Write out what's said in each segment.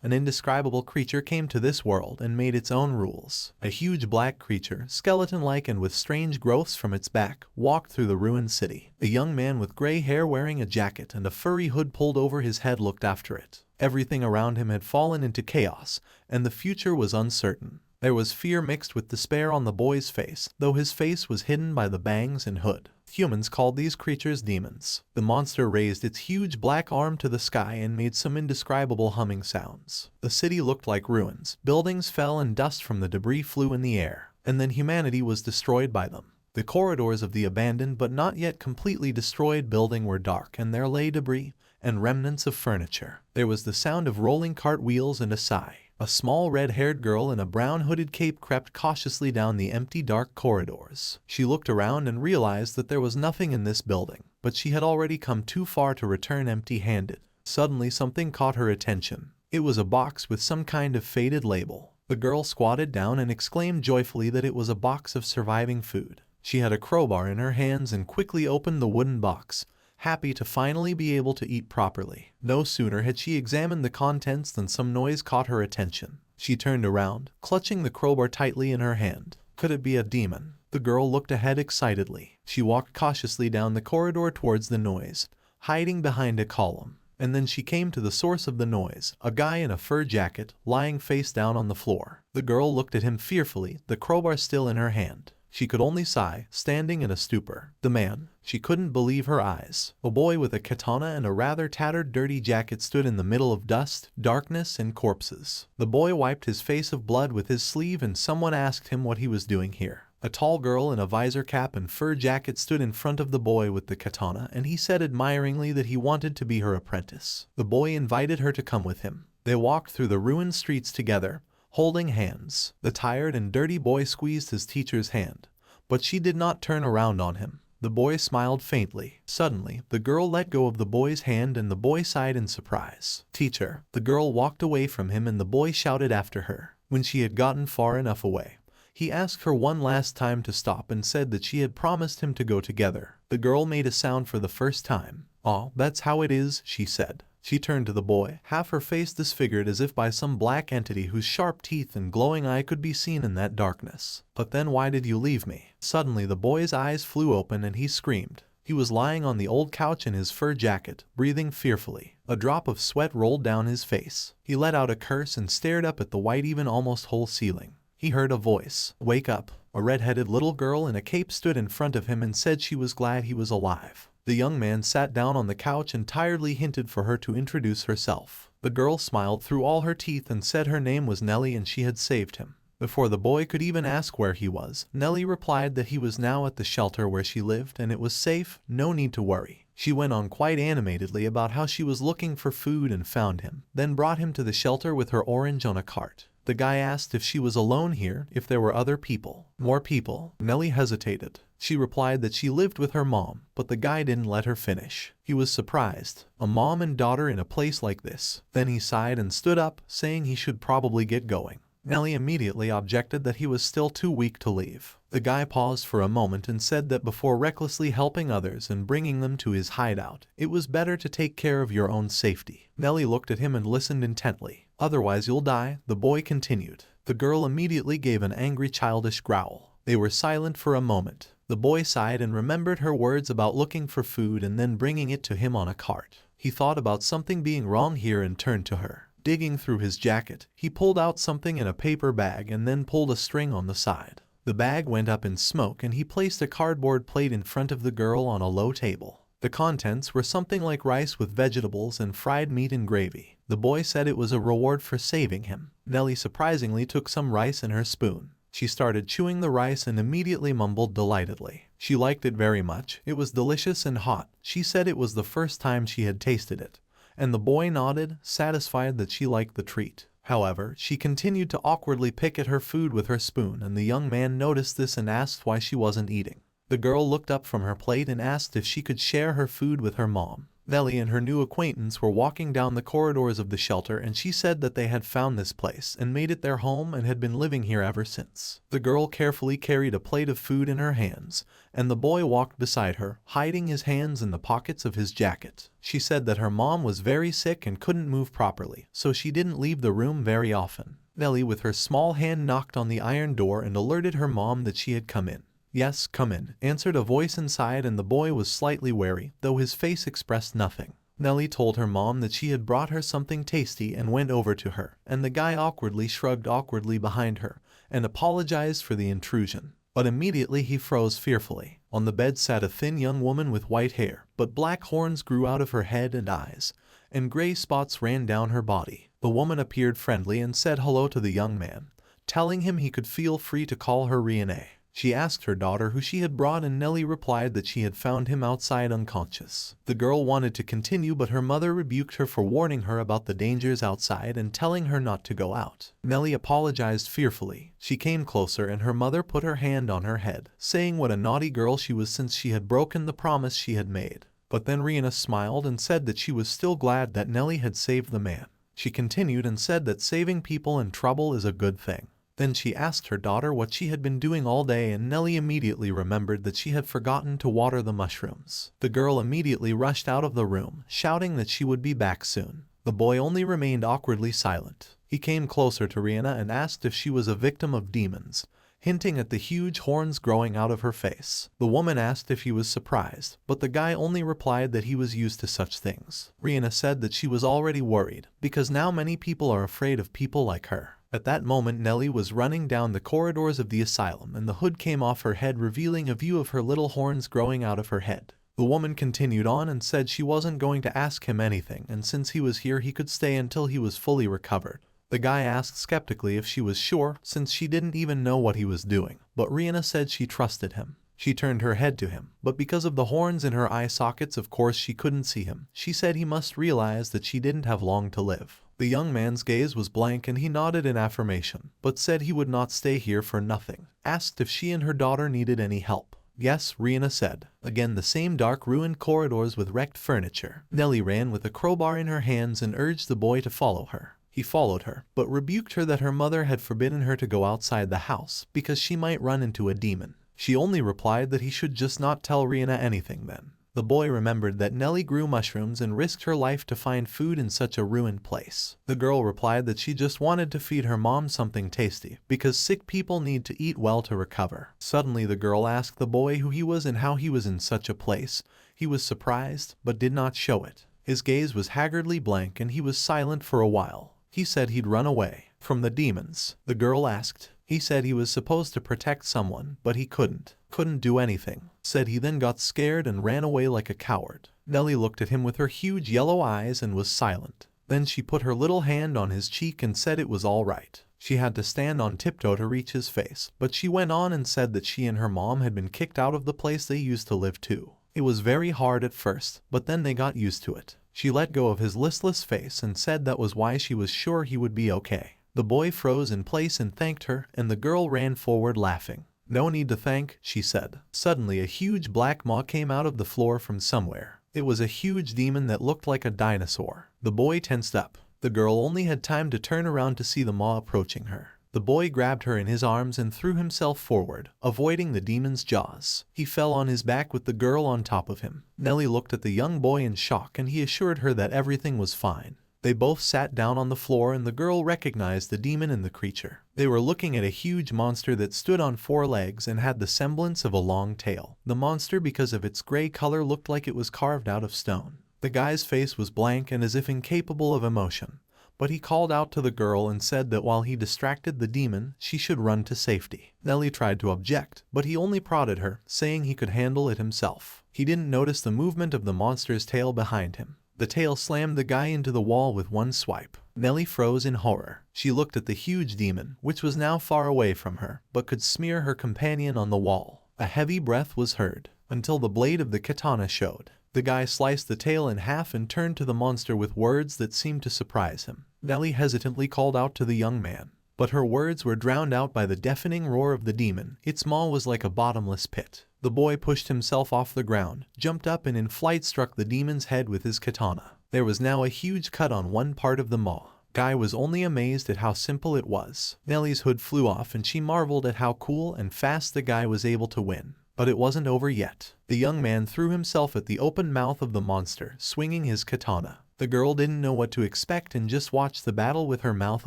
An indescribable creature came to this world and made its own rules. A huge black creature, skeleton-like and with strange growths from its back, walked through the ruined city. A young man with gray hair wearing a jacket and a furry hood pulled over his head looked after it. Everything around him had fallen into chaos, and the future was uncertain. There was fear mixed with despair on the boy's face, though his face was hidden by the bangs and hood. Humans called these creatures demons. The monster raised its huge black arm to the sky and made some indescribable humming sounds. The city looked like ruins. Buildings fell and dust from the debris flew in the air, and then humanity was destroyed by them. The corridors of the abandoned but not yet completely destroyed building were dark, and there lay debris and remnants of furniture. There was the sound of rolling cart wheels and a sigh. A small red-haired girl in a brown hooded cape crept cautiously down the empty dark corridors. She looked around and realized that there was nothing in this building, but she had already come too far to return empty-handed. Suddenly something caught her attention. It was a box with some kind of faded label. The girl squatted down and exclaimed joyfully that it was a box of surviving food. She had a crowbar in her hands and quickly opened the wooden box, happy to finally be able to eat properly. No sooner had she examined the contents than some noise caught her attention. She turned around, clutching the crowbar tightly in her hand. Could it be a demon? The girl looked ahead excitedly. She walked cautiously down the corridor towards the noise, hiding behind a column. And then she came to the source of the noise, a guy in a fur jacket, lying face down on the floor. The girl looked at him fearfully, the crowbar still in her hand. She could only sigh, standing in a stupor. The man, she couldn't believe her eyes. A boy with a katana and a rather tattered dirty jacket stood in the middle of dust, darkness, and corpses. The boy wiped his face of blood with his sleeve and someone asked him what he was doing here. A tall girl in a visor cap and fur jacket stood in front of the boy with the katana and he said admiringly that he wanted to be her apprentice. The boy invited her to come with him. They walked through the ruined streets together, holding hands. The tired and dirty boy squeezed his teacher's hand, but she did not turn around on him. The boy smiled faintly. Suddenly, the girl let go of the boy's hand and the boy sighed in surprise. "Teacher." The girl walked away from him and the boy shouted after her. When she had gotten far enough away, he asked her one last time to stop and said that she had promised him to go together. The girl made a sound for the first time. "Oh, that's how it is," she said. She turned to the boy, half her face disfigured as if by some black entity whose sharp teeth and glowing eye could be seen in that darkness. "But then why did you leave me?" Suddenly the boy's eyes flew open and he screamed. He was lying on the old couch in his fur jacket, breathing fearfully. A drop of sweat rolled down his face. He let out a curse and stared up at the white, even almost whole ceiling. He heard a voice. "Wake up." A red-headed little girl in a cape stood in front of him and said she was glad he was alive. The young man sat down on the couch and tiredly hinted for her to introduce herself. The girl smiled through all her teeth and said her name was Nellie and she had saved him. Before the boy could even ask where he was, Nellie replied that he was now at the shelter where she lived and it was safe, no need to worry. She went on quite animatedly about how she was looking for food and found him, then brought him to the shelter with her orange on a cart. The guy asked if she was alone here, if there were other people. More people? Nellie hesitated. She replied that she lived with her mom, but the guy didn't let her finish. He was surprised. A mom and daughter in a place like this. Then he sighed and stood up, saying he should probably get going. Nellie immediately objected that he was still too weak to leave. The guy paused for a moment and said that before recklessly helping others and bringing them to his hideout, it was better to take care of your own safety. Nellie looked at him and listened intently. "Otherwise you'll die," the boy continued. The girl immediately gave an angry childish growl. They were silent for a moment. The boy sighed and remembered her words about looking for food and then bringing it to him on a cart. He thought about something being wrong here and turned to her. Digging through his jacket, he pulled out something in a paper bag and then pulled a string on the side. The bag went up in smoke and he placed a cardboard plate in front of the girl on a low table. The contents were something like rice with vegetables and fried meat and gravy. The boy said it was a reward for saving him. Nellie surprisingly took some rice in her spoon. She started chewing the rice and immediately mumbled delightedly. She liked it very much. It was delicious and hot. She said it was the first time she had tasted it. And the boy nodded, satisfied that she liked the treat. However, she continued to awkwardly pick at her food with her spoon and the young man noticed this and asked why she wasn't eating. The girl looked up from her plate and asked if she could share her food with her mom. Nellie and her new acquaintance were walking down the corridors of the shelter, and she said that they had found this place and made it their home and had been living here ever since. The girl carefully carried a plate of food in her hands, and the boy walked beside her, hiding his hands in the pockets of his jacket. She said that her mom was very sick and couldn't move properly, so she didn't leave the room very often. Nellie with her small hand knocked on the iron door and alerted her mom that she had come in. "Yes, come in," answered a voice inside, and the boy was slightly wary, though his face expressed nothing. Nellie told her mom that she had brought her something tasty and went over to her, and the guy awkwardly shrugged awkwardly behind her and apologized for the intrusion. But immediately he froze fearfully. On the bed sat a thin young woman with white hair, but black horns grew out of her head and eyes, and gray spots ran down her body. The woman appeared friendly and said hello to the young man, telling him he could feel free to call her Riene. She asked her daughter who she had brought, and Nellie replied that she had found him outside unconscious. The girl wanted to continue, but her mother rebuked her for warning her about the dangers outside and telling her not to go out. Nellie apologized fearfully. She came closer and her mother put her hand on her head, saying what a naughty girl she was since she had broken the promise she had made. But then Rihanna smiled and said that she was still glad that Nellie had saved the man. She continued and said that saving people in trouble is a good thing. Then she asked her daughter what she had been doing all day, and Nellie immediately remembered that she had forgotten to water the mushrooms. The girl immediately rushed out of the room, shouting that she would be back soon. The boy only remained awkwardly silent. He came closer to Rihanna and asked if she was a victim of demons, hinting at the huge horns growing out of her face. The woman asked if he was surprised, but the guy only replied that he was used to such things. Rihanna said that she was already worried, because now many people are afraid of people like her. At that moment, Nellie was running down the corridors of the asylum, and the hood came off her head, revealing a view of her little horns growing out of her head. The woman continued on and said she wasn't going to ask him anything, and since he was here he could stay until he was fully recovered. The guy asked skeptically if she was sure, since she didn't even know what he was doing, but Rihanna said she trusted him. She turned her head to him, but because of the horns in her eye sockets, of course she couldn't see him. She said he must realize that she didn't have long to live. The young man's gaze was blank and he nodded in affirmation, but said he would not stay here for nothing. Asked if she and her daughter needed any help. Yes, Rihanna said. Again, the same dark ruined corridors with wrecked furniture. Nellie ran with a crowbar in her hands and urged the boy to follow her. He followed her, but rebuked her that her mother had forbidden her to go outside the house because she might run into a demon. She only replied that he should just not tell Rihanna anything then. The boy remembered that Nellie grew mushrooms and risked her life to find food in such a ruined place. The girl replied that she just wanted to feed her mom something tasty, because sick people need to eat well to recover. Suddenly the girl asked the boy who he was and how he was in such a place. He was surprised, but did not show it. His gaze was haggardly blank and he was silent for a while. He said he'd run away from the demons. The girl asked. He said he was supposed to protect someone, but he couldn't do anything. Said he then got scared and ran away like a coward. Nellie looked at him with her huge yellow eyes and was silent. Then she put her little hand on his cheek and said it was all right. She had to stand on tiptoe to reach his face, but she went on and said that she and her mom had been kicked out of the place they used to live too. It was very hard at first, but then they got used to it. She let go of his listless face and said that was why she was sure he would be okay. The boy froze in place and thanked her, and the girl ran forward laughing. "No need to thank," she said. Suddenly a huge black maw came out of the floor from somewhere. It was a huge demon that looked like a dinosaur. The boy tensed up. The girl only had time to turn around to see the maw approaching her. The boy grabbed her in his arms and threw himself forward, avoiding the demon's jaws. He fell on his back with the girl on top of him. Nellie looked at the young boy in shock and he assured her that everything was fine. They both sat down on the floor and the girl recognized the demon and the creature. They were looking at a huge monster that stood on 4 legs and had the semblance of a long tail. The monster, because of its gray color, looked like it was carved out of stone. The guy's face was blank and as if incapable of emotion, but he called out to the girl and said that while he distracted the demon, she should run to safety. Nellie tried to object, but he only prodded her, saying he could handle it himself. He didn't notice the movement of the monster's tail behind him. The tail slammed the guy into the wall with one swipe. Nellie froze in horror. She looked at the huge demon, which was now far away from her, but could smear her companion on the wall. A heavy breath was heard, until the blade of the katana showed. The guy sliced the tail in half and turned to the monster with words that seemed to surprise him. Nellie hesitantly called out to the young man, but her words were drowned out by the deafening roar of the demon. Its maw was like a bottomless pit. The boy pushed himself off the ground, jumped up and in flight struck the demon's head with his katana. There was now a huge cut on one part of the maw. Guy was only amazed at how simple it was. Nellie's hood flew off and she marveled at how cool and fast the guy was able to win. But it wasn't over yet. The young man threw himself at the open mouth of the monster, swinging his katana. The girl didn't know what to expect and just watched the battle with her mouth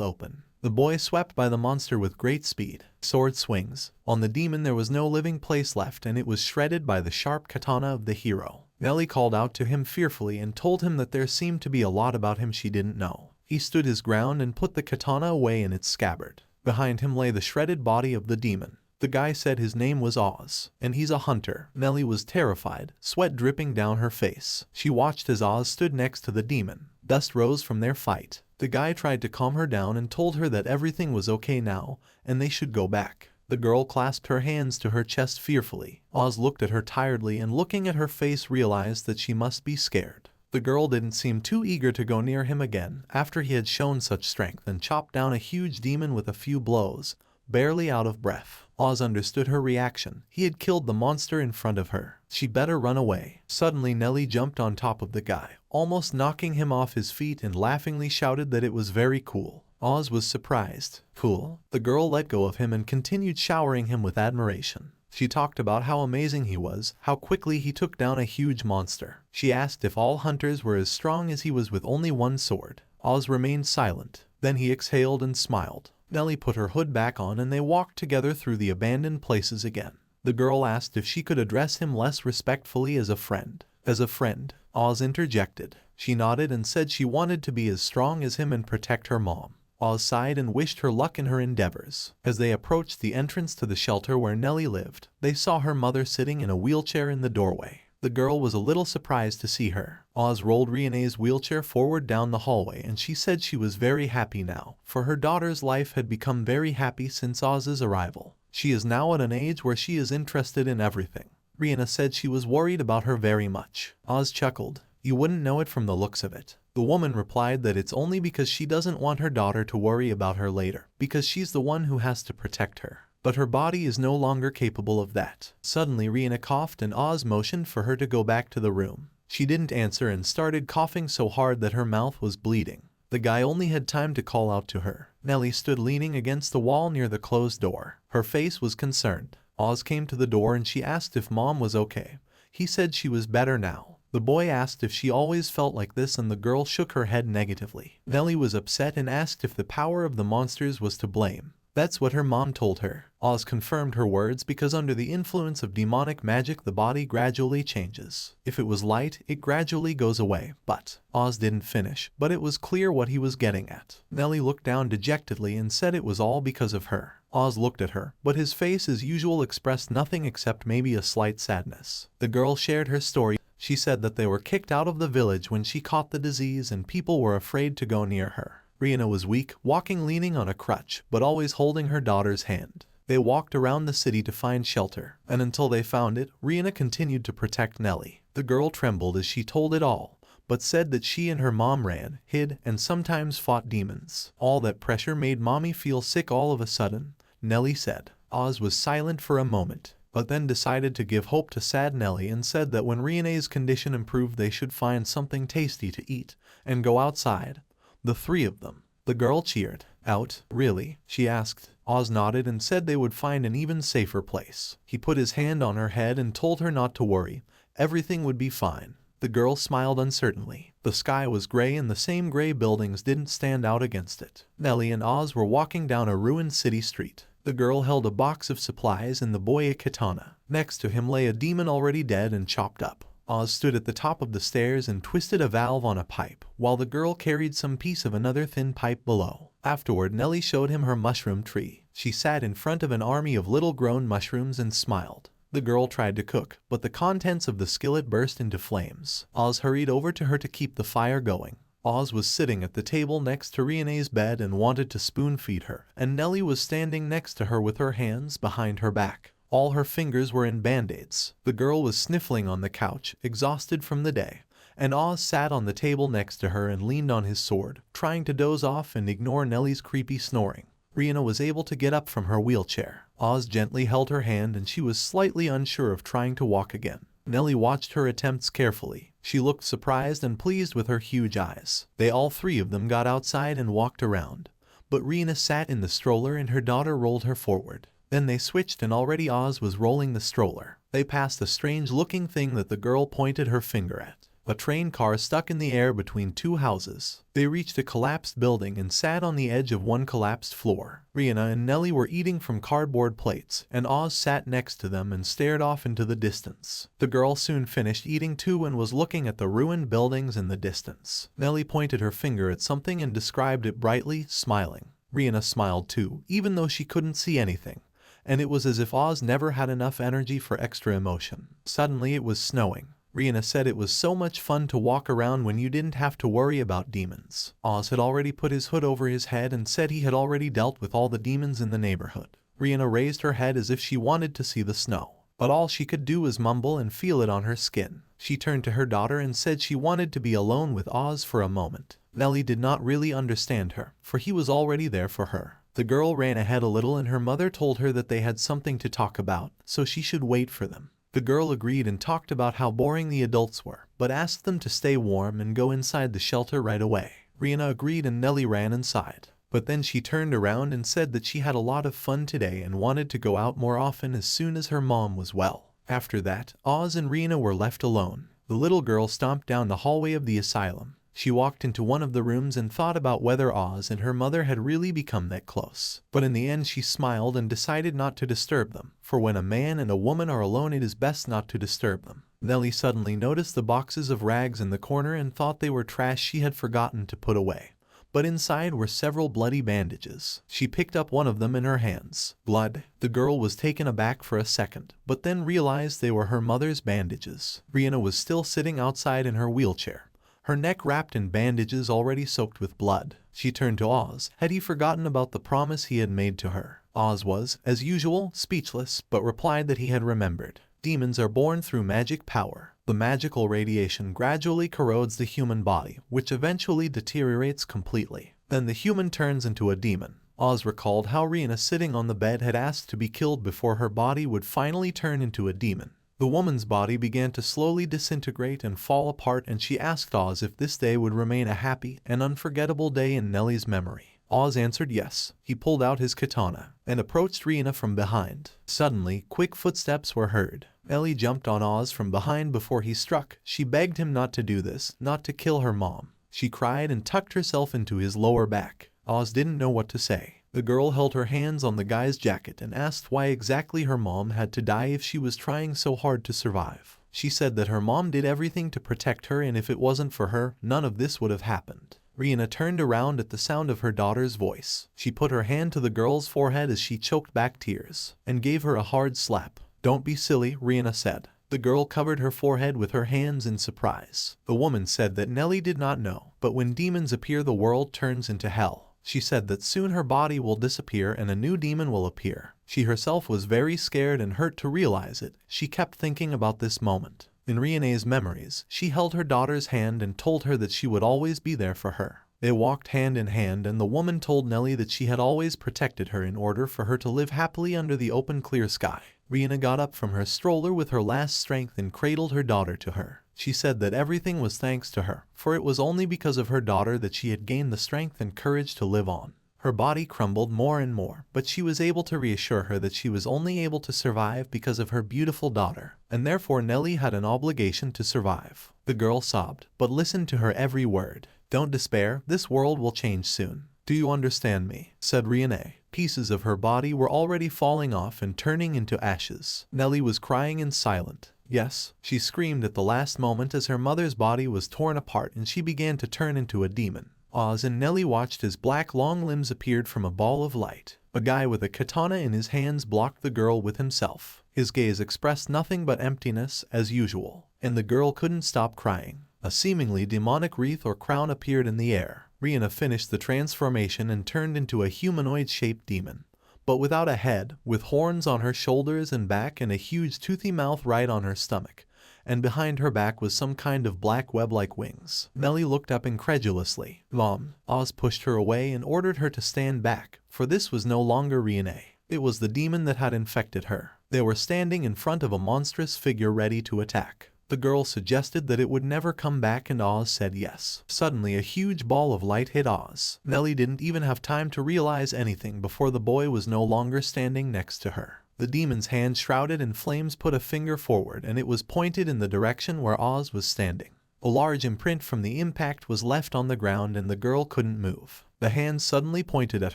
open. The boy swept by the monster with great speed. Sword swings. On the demon there was no living place left and it was shredded by the sharp katana of the hero. Nellie called out to him fearfully and told him that there seemed to be a lot about him she didn't know. He stood his ground and put the katana away in its scabbard. Behind him lay the shredded body of the demon. The guy said his name was Oz, and he's a hunter. Nellie was terrified, sweat dripping down her face. She watched as Oz stood next to the demon. Dust rose from their fight. The guy tried to calm her down and told her that everything was okay now, and they should go back. The girl clasped her hands to her chest fearfully. Oz looked at her tiredly and looking at her face realized that she must be scared. The girl didn't seem too eager to go near him again after he had shown such strength and chopped down a huge demon with a few blows, barely out of breath. Oz understood her reaction. He had killed the monster in front of her. She better run away. Suddenly Nellie jumped on top of the guy, almost knocking him off his feet and laughingly shouted that it was very cool. Oz was surprised. Cool? The girl let go of him and continued showering him with admiration. She talked about how amazing he was, how quickly he took down a huge monster. She asked if all hunters were as strong as he was with only one sword. Oz remained silent. Then he exhaled and smiled. Nellie put her hood back on and they walked together through the abandoned places again. The girl asked if she could address him less respectfully as a friend. As a friend, Oz interjected. She nodded and said she wanted to be as strong as him and protect her mom. Oz sighed and wished her luck in her endeavors. As they approached the entrance to the shelter where Nellie lived, they saw her mother sitting in a wheelchair in the doorway. The girl was a little surprised to see her. Oz rolled Riene's wheelchair forward down the hallway and she said she was very happy now, for her daughter's life had become very happy since Oz's arrival. She is now at an age where she is interested in everything. Riena said she was worried about her very much. Oz chuckled. You wouldn't know it from the looks of it. The woman replied that it's only because she doesn't want her daughter to worry about her later, because she's the one who has to protect her. But her body is no longer capable of that. Suddenly Riena coughed and Oz motioned for her to go back to the room. She didn't answer and started coughing so hard that her mouth was bleeding. The guy only had time to call out to her. Nellie stood leaning against the wall near the closed door. Her face was concerned. Oz came to the door and she asked if Mom was okay. He said she was better now. The boy asked if she always felt like this and the girl shook her head negatively. Nellie was upset and asked if the power of the monsters was to blame. That's what her mom told her. Oz confirmed her words because under the influence of demonic magic the body gradually changes. If it was light, it gradually goes away. But Oz didn't finish, but it was clear what he was getting at. Nellie looked down dejectedly and said it was all because of her. Oz looked at her, but his face as usual expressed nothing except maybe a slight sadness. The girl shared her story. She said that they were kicked out of the village when she caught the disease and people were afraid to go near her. Riena was weak, walking leaning on a crutch, but always holding her daughter's hand. They walked around the city to find shelter, and until they found it, Riena continued to protect Nellie. The girl trembled as she told it all, but said that she and her mom ran, hid, and sometimes fought demons. All that pressure made mommy feel sick all of a sudden, Nellie said. Oz was silent for a moment, but then decided to give hope to sad Nellie and said that when Riene's condition improved they should find something tasty to eat, and go outside. The three of them. The girl cheered. Out, really? She asked. Oz nodded and said they would find an even safer place. He put his hand on her head and told her not to worry. Everything would be fine. The girl smiled uncertainly. The sky was gray and the same gray buildings didn't stand out against it. Nellie and Oz were walking down a ruined city street. The girl held a box of supplies and the boy a katana. Next to him lay a demon already dead and chopped up. Oz stood at the top of the stairs and twisted a valve on a pipe, while the girl carried some piece of another thin pipe below. Afterward, Nellie showed him her mushroom tree. She sat in front of an army of little grown mushrooms and smiled. The girl tried to cook, but the contents of the skillet burst into flames. Oz hurried over to her to keep the fire going. Oz was sitting at the table next to Riene's bed and wanted to spoon feed her, and Nellie was standing next to her with her hands behind her back. All her fingers were in band-aids. The girl was sniffling on the couch, exhausted from the day, and Oz sat on the table next to her and leaned on his sword, trying to doze off and ignore Nellie's creepy snoring. Riena was able to get up from her wheelchair. Oz gently held her hand and she was slightly unsure of trying to walk again. Nellie watched her attempts carefully. She looked surprised and pleased with her huge eyes. They all three of them got outside and walked around. But Rena sat in the stroller and her daughter rolled her forward. Then they switched and already Oz was rolling the stroller. They passed a strange-looking thing that the girl pointed her finger at. A train car stuck in the air between two houses. They reached a collapsed building and sat on the edge of one collapsed floor. Rena and Nellie were eating from cardboard plates, and Oz sat next to them and stared off into the distance. The girl soon finished eating too and was looking at the ruined buildings in the distance. Nellie pointed her finger at something and described it brightly, smiling. Rena smiled too, even though she couldn't see anything. And it was as if Oz never had enough energy for extra emotion. Suddenly it was snowing. Rena said it was so much fun to walk around when you didn't have to worry about demons. Oz had already put his hood over his head and said he had already dealt with all the demons in the neighborhood. Rena raised her head as if she wanted to see the snow, but all she could do was mumble and feel it on her skin. She turned to her daughter and said she wanted to be alone with Oz for a moment. Nellie did not really understand her, for he was already there for her. The girl ran ahead a little and her mother told her that they had something to talk about, so she should wait for them. The girl agreed and talked about how boring the adults were, but asked them to stay warm and go inside the shelter right away. Rena agreed and Nellie ran inside. But then she turned around and said that she had a lot of fun today and wanted to go out more often as soon as her mom was well. After that, Oz and Rena were left alone. The little girl stomped down the hallway of the asylum. She walked into one of the rooms and thought about whether Oz and her mother had really become that close. But in the end she smiled and decided not to disturb them, for when a man and a woman are alone it is best not to disturb them. Nellie suddenly noticed the boxes of rags in the corner and thought they were trash she had forgotten to put away. But inside were several bloody bandages. She picked up one of them in her hands. Blood. The girl was taken aback for a second, but then realized they were her mother's bandages. Rena was still sitting outside in her wheelchair, her neck wrapped in bandages already soaked with blood. She turned to Oz. Had he forgotten about the promise he had made to her? Oz was, as usual, speechless, but replied that he had remembered. Demons are born through magic power. The magical radiation gradually corrodes the human body, which eventually deteriorates completely. Then the human turns into a demon. Oz recalled how Rena sitting on the bed had asked to be killed before her body would finally turn into a demon. The woman's body began to slowly disintegrate and fall apart and she asked Oz if this day would remain a happy and unforgettable day in Nellie's memory. Oz answered yes. He pulled out his katana and approached Rena from behind. Suddenly, quick footsteps were heard. Nellie jumped on Oz from behind before he struck. She begged him not to do this, not to kill her mom. She cried and tucked herself into his lower back. Oz didn't know what to say. The girl held her hands on the guy's jacket and asked why exactly her mom had to die if she was trying so hard to survive. She said that her mom did everything to protect her and if it wasn't for her, none of this would have happened. Rena turned around at the sound of her daughter's voice. She put her hand to the girl's forehead as she choked back tears and gave her a hard slap. "Don't be silly," Rena said. The girl covered her forehead with her hands in surprise. The woman said that Nellie did not know, but when demons appear the world turns into hell. She said that soon her body will disappear and a new demon will appear. She herself was very scared and hurt to realize it. She kept thinking about this moment. In Renee's memories, she held her daughter's hand and told her that she would always be there for her. They walked hand in hand and the woman told Nellie that she had always protected her in order for her to live happily under the open clear sky. Rena got up from her stroller with her last strength and cradled her daughter to her. She said that everything was thanks to her, for it was only because of her daughter that she had gained the strength and courage to live on. Her body crumbled more and more, but she was able to reassure her that she was only able to survive because of her beautiful daughter, and therefore Nellie had an obligation to survive. The girl sobbed, but listened to her every word. "Don't despair, this world will change soon. Do you understand me?" said Renee. Pieces of her body were already falling off and turning into ashes. Nellie was crying and silent. "Yes," she screamed at the last moment as her mother's body was torn apart and she began to turn into a demon. Oz and Nellie watched as black long limbs appeared from a ball of light. A guy with a katana in his hands blocked the girl with himself. His gaze expressed nothing but emptiness, as usual, and the girl couldn't stop crying. A seemingly demonic wreath or crown appeared in the air. Rena finished the transformation and turned into a humanoid-shaped demon, but without a head, with horns on her shoulders and back and a huge toothy mouth right on her stomach, and behind her back was some kind of black web-like wings. Nellie looked up incredulously. "Mom." Oz pushed her away and ordered her to stand back, for this was no longer Rene. It was the demon that had infected her. They were standing in front of a monstrous figure ready to attack. The girl suggested that it would never come back and Oz said yes. Suddenly a huge ball of light hit Oz. Nellie didn't even have time to realize anything before the boy was no longer standing next to her. The demon's hand shrouded in flames put a finger forward and it was pointed in the direction where Oz was standing. A large imprint from the impact was left on the ground and the girl couldn't move. The hand suddenly pointed at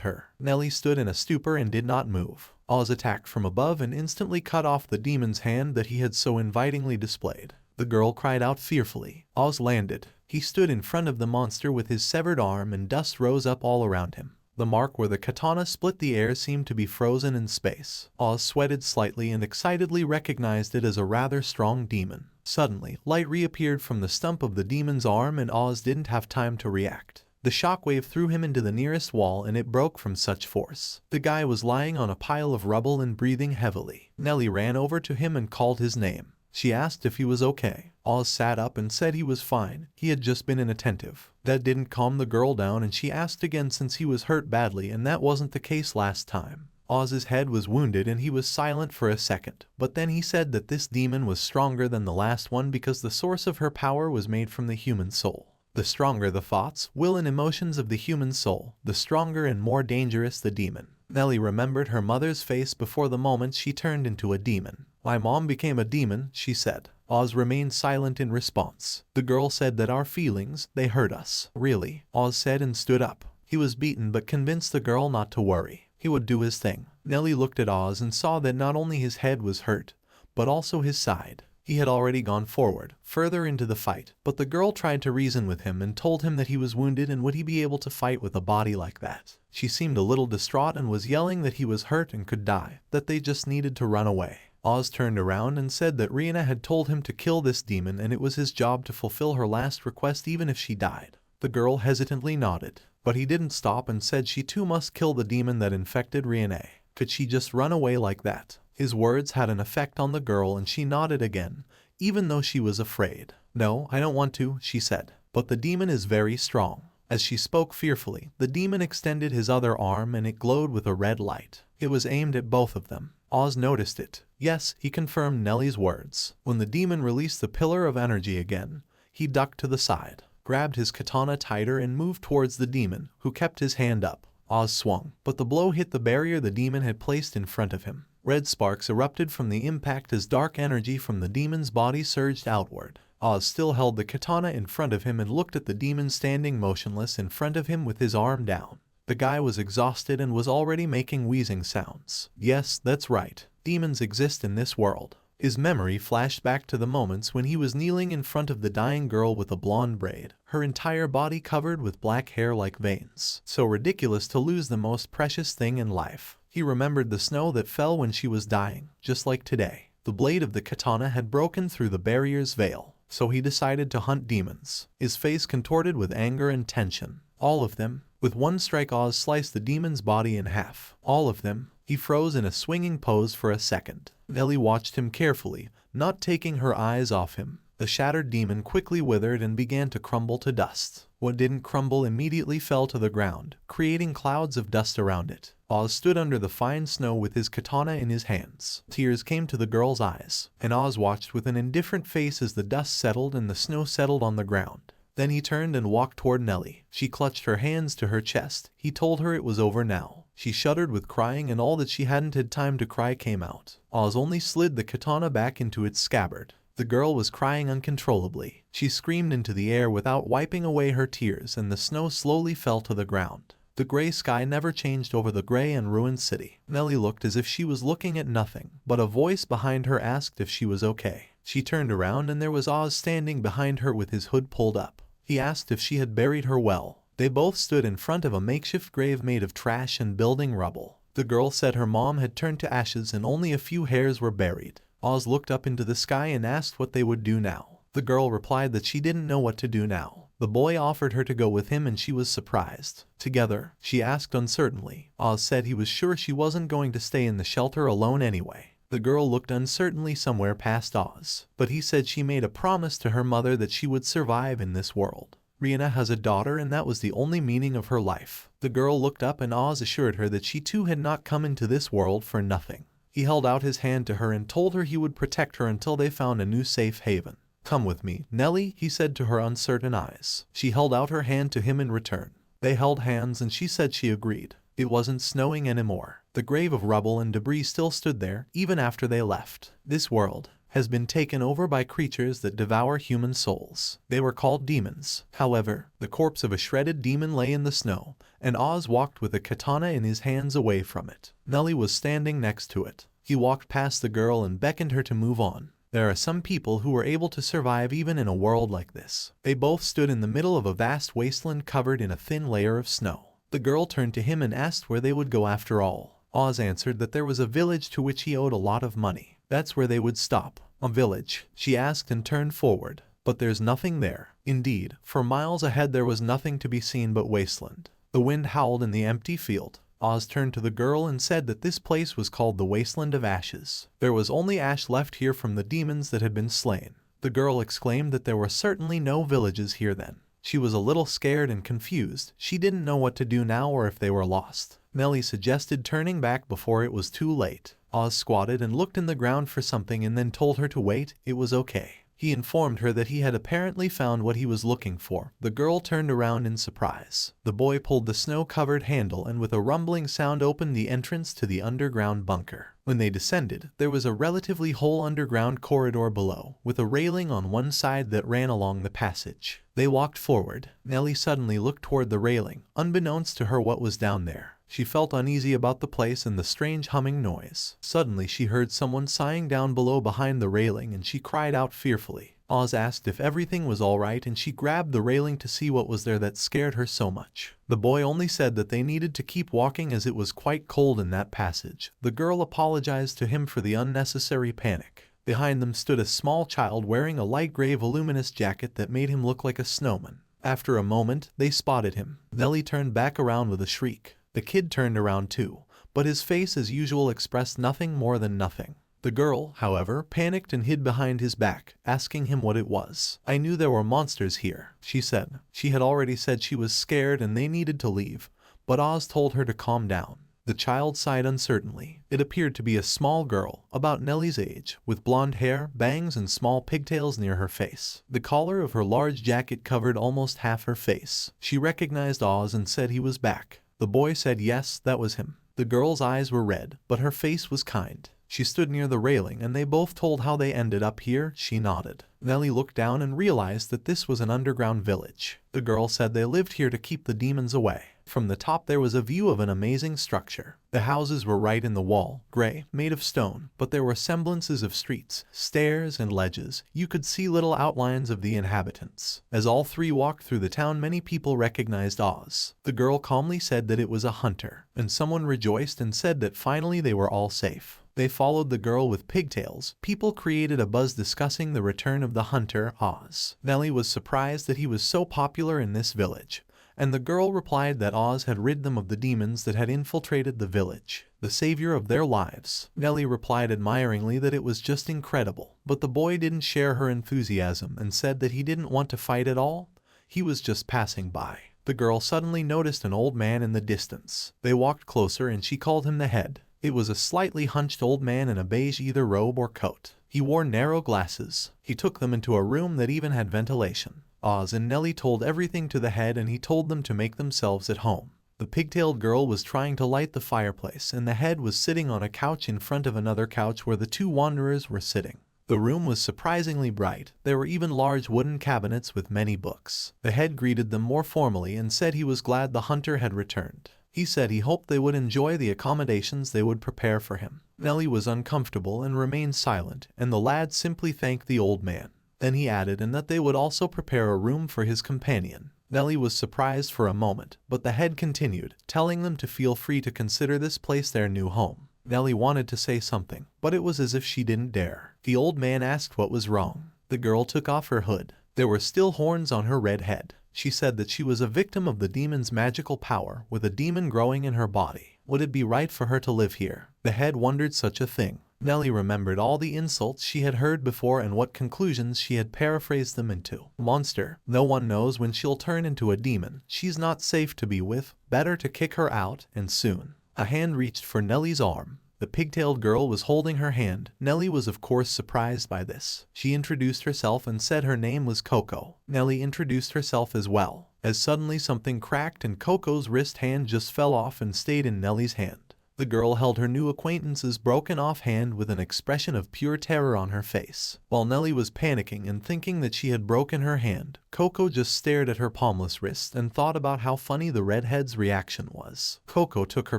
her. Nellie stood in a stupor and did not move. Oz attacked from above and instantly cut off the demon's hand that he had so invitingly displayed. The girl cried out fearfully. Oz landed. He stood in front of the monster with his severed arm and dust rose up all around him. The mark where the katana split the air seemed to be frozen in space. Oz sweated slightly and excitedly recognized it as a rather strong demon. Suddenly, light reappeared from the stump of the demon's arm and Oz didn't have time to react. The shockwave threw him into the nearest wall and it broke from such force. The guy was lying on a pile of rubble and breathing heavily. Nellie ran over to him and called his name. She asked if he was okay. Oz sat up and said he was fine. He had just been inattentive. That didn't calm the girl down and she asked again since he was hurt badly and that wasn't the case last time. Oz's head was wounded and he was silent for a second, but then he said that this demon was stronger than the last one because the source of her power was made from the human soul. The stronger the thoughts, will and emotions of the human soul, the stronger and more dangerous the demon. Nellie remembered her mother's face before the moment she turned into a demon. "My mom became a demon," she said. Oz remained silent in response. The girl said that our feelings, they hurt us. "Really?" Oz said and stood up. He was beaten but convinced the girl not to worry. He would do his thing. Nellie looked at Oz and saw that not only his head was hurt, but also his side. He had already gone forward, further into the fight, but the girl tried to reason with him and told him that he was wounded and would he be able to fight with a body like that. She seemed a little distraught and was yelling that he was hurt and could die, that they just needed to run away. Oz turned around and said that Rihanna had told him to kill this demon and it was his job to fulfill her last request even if she died. The girl hesitantly nodded, but he didn't stop and said she too must kill the demon that infected Rihanna. Could she just run away like that? His words had an effect on the girl and she nodded again, even though she was afraid. "No, I don't want to," she said. "But the demon is very strong." As she spoke fearfully, the demon extended his other arm and it glowed with a red light. It was aimed at both of them. Oz noticed it. "Yes," he confirmed Nellie's words. When the demon released the pillar of energy again, he ducked to the side, grabbed his katana tighter and moved towards the demon, who kept his hand up. Oz swung, but the blow hit the barrier the demon had placed in front of him. Red sparks erupted from the impact as dark energy from the demon's body surged outward. Oz still held the katana in front of him and looked at the demon standing motionless in front of him with his arm down. The guy was exhausted and was already making wheezing sounds. "Yes, that's right. Demons exist in this world." His memory flashed back to the moments when he was kneeling in front of the dying girl with a blonde braid, her entire body covered with black hair like veins. So ridiculous to lose the most precious thing in life. He remembered the snow that fell when she was dying, just like today. The blade of the katana had broken through the barrier's veil, so he decided to hunt demons. His face contorted with anger and tension. All of them. With one strike Oz sliced the demon's body in half. All of them. He froze in a swinging pose for a second. Nellie watched him carefully, not taking her eyes off him. The shattered demon quickly withered and began to crumble to dust. What didn't crumble immediately fell to the ground, creating clouds of dust around it. Oz stood under the fine snow with his katana in his hands. Tears came to the girl's eyes, and Oz watched with an indifferent face as the dust settled and the snow settled on the ground. Then he turned and walked toward Nellie. She clutched her hands to her chest. He told her it was over now. She shuddered with crying and all that she hadn't had time to cry came out. Oz only slid the katana back into its scabbard. The girl was crying uncontrollably. She screamed into the air without wiping away her tears and the snow slowly fell to the ground. The gray sky never changed over the gray and ruined city. Nellie looked as if she was looking at nothing, but a voice behind her asked if she was okay. She turned around and there was Oz standing behind her with his hood pulled up. He asked if she had buried her well. They both stood in front of a makeshift grave made of trash and building rubble. The girl said her mom had turned to ashes and only a few hairs were buried. Oz looked up into the sky and asked what they would do now. The girl replied that she didn't know what to do now. The boy offered her to go with him and she was surprised. "Together?" she asked uncertainly. Oz said he was sure she wasn't going to stay in the shelter alone anyway. The girl looked uncertainly somewhere past Oz, but he said she made a promise to her mother that she would survive in this world. Rihanna has a daughter and that was the only meaning of her life. The girl looked up and Oz assured her that she too had not come into this world for nothing. He held out his hand to her and told her he would protect her until they found a new safe haven. "Come with me, Nellie," he said to her uncertain eyes. She held out her hand to him in return. They held hands and she said she agreed. It wasn't snowing anymore. The grave of rubble and debris still stood there, even after they left. This world has been taken over by creatures that devour human souls. They were called demons. However, the corpse of a shredded demon lay in the snow, and Oz walked with a katana in his hands away from it. Nellie was standing next to it. He walked past the girl and beckoned her to move on. There are some people who are able to survive even in a world like this. They both stood in the middle of a vast wasteland covered in a thin layer of snow. The girl turned to him and asked where they would go after all. Oz answered that there was a village to which he owed a lot of money. That's where they would stop. "A village?" she asked and turned forward. "But there's nothing there." Indeed, for miles ahead there was nothing to be seen but wasteland. The wind howled in the empty field. Oz turned to the girl and said that this place was called the Wasteland of Ashes. There was only ash left here from the demons that had been slain. The girl exclaimed that there were certainly no villages here then. She was a little scared and confused. She didn't know what to do now or if they were lost. Nellie suggested turning back before it was too late. Oz squatted and looked in the ground for something and then told her to wait. It was okay. He informed her that he had apparently found what he was looking for. The girl turned around in surprise. The boy pulled the snow-covered handle and with a rumbling sound opened the entrance to the underground bunker. When they descended, there was a relatively whole underground corridor below, with a railing on one side that ran along the passage. They walked forward. Nellie suddenly looked toward the railing, unbeknownst to her what was down there. She felt uneasy about the place and the strange humming noise. Suddenly she heard someone sighing down below behind the railing and she cried out fearfully. Oz asked if everything was alright and she grabbed the railing to see what was there that scared her so much. The boy only said that they needed to keep walking as it was quite cold in that passage. The girl apologized to him for the unnecessary panic. Behind them stood a small child wearing a light gray voluminous jacket that made him look like a snowman. After a moment, they spotted him. Nellie turned back around with a shriek. The kid turned around too, but his face as usual expressed nothing more than nothing. The girl, however, panicked and hid behind his back, asking him what it was. "I knew there were monsters here," she said. She had already said she was scared and they needed to leave, but Oz told her to calm down. The child sighed uncertainly. It appeared to be a small girl, about Nellie's age, with blonde hair, bangs, and small pigtails near her face. The collar of her large jacket covered almost half her face. She recognized Oz and said he was back. The boy said yes, that was him. The girl's eyes were red, but her face was kind. She stood near the railing and they both told how they ended up here. She nodded. Nellie looked down and realized that this was an underground village. The girl said they lived here to keep the demons away. From the top there was a view of an amazing structure. The houses were right in the wall, gray, made of stone, but there were semblances of streets, stairs, and ledges. You could see little outlines of the inhabitants. As all three walked through the town, many people recognized Oz. The girl calmly said that it was a hunter, and someone rejoiced and said that finally they were all safe. They followed the girl with pigtails. People created a buzz discussing the return of the hunter, Oz. Nellie was surprised that he was so popular in this village, and the girl replied that Oz had rid them of the demons that had infiltrated the village, the savior of their lives. Nellie replied admiringly that it was just incredible, but the boy didn't share her enthusiasm and said that he didn't want to fight at all. He was just passing by. The girl suddenly noticed an old man in the distance. They walked closer and she called him the head. It was a slightly hunched old man in a beige either robe or coat. He wore narrow glasses. He took them into a room that even had ventilation. Oz and Nellie told everything to the head and he told them to make themselves at home. The pigtailed girl was trying to light the fireplace and the head was sitting on a couch in front of another couch where the two wanderers were sitting. The room was surprisingly bright. There were even large wooden cabinets with many books. The head greeted them more formally and said he was glad the hunter had returned. He said he hoped they would enjoy the accommodations they would prepare for him. Nellie was uncomfortable and remained silent, and the lad simply thanked the old man. Then he added and that they would also prepare a room for his companion. Nellie was surprised for a moment, but the head continued, telling them to feel free to consider this place their new home. Nellie wanted to say something, but it was as if she didn't dare. The old man asked what was wrong. The girl took off her hood. There were still horns on her red head. She said that she was a victim of the demon's magical power, with a demon growing in her body. Would it be right for her to live here? The head wondered such a thing. Nellie remembered all the insults she had heard before and what conclusions she had paraphrased them into. Monster. No one knows when she'll turn into a demon. She's not safe to be with. Better to kick her out, and soon. A hand reached for Nellie's arm. The pigtailed girl was holding her hand. Nellie was of course surprised by this. She introduced herself and said her name was Coco. Nellie introduced herself as well, as suddenly something cracked and Coco's wrist hand just fell off and stayed in Nellie's hand. The girl held her new acquaintance's broken off hand with an expression of pure terror on her face. While Nellie was panicking and thinking that she had broken her hand, Coco just stared at her palmless wrist and thought about how funny the redhead's reaction was. Coco took her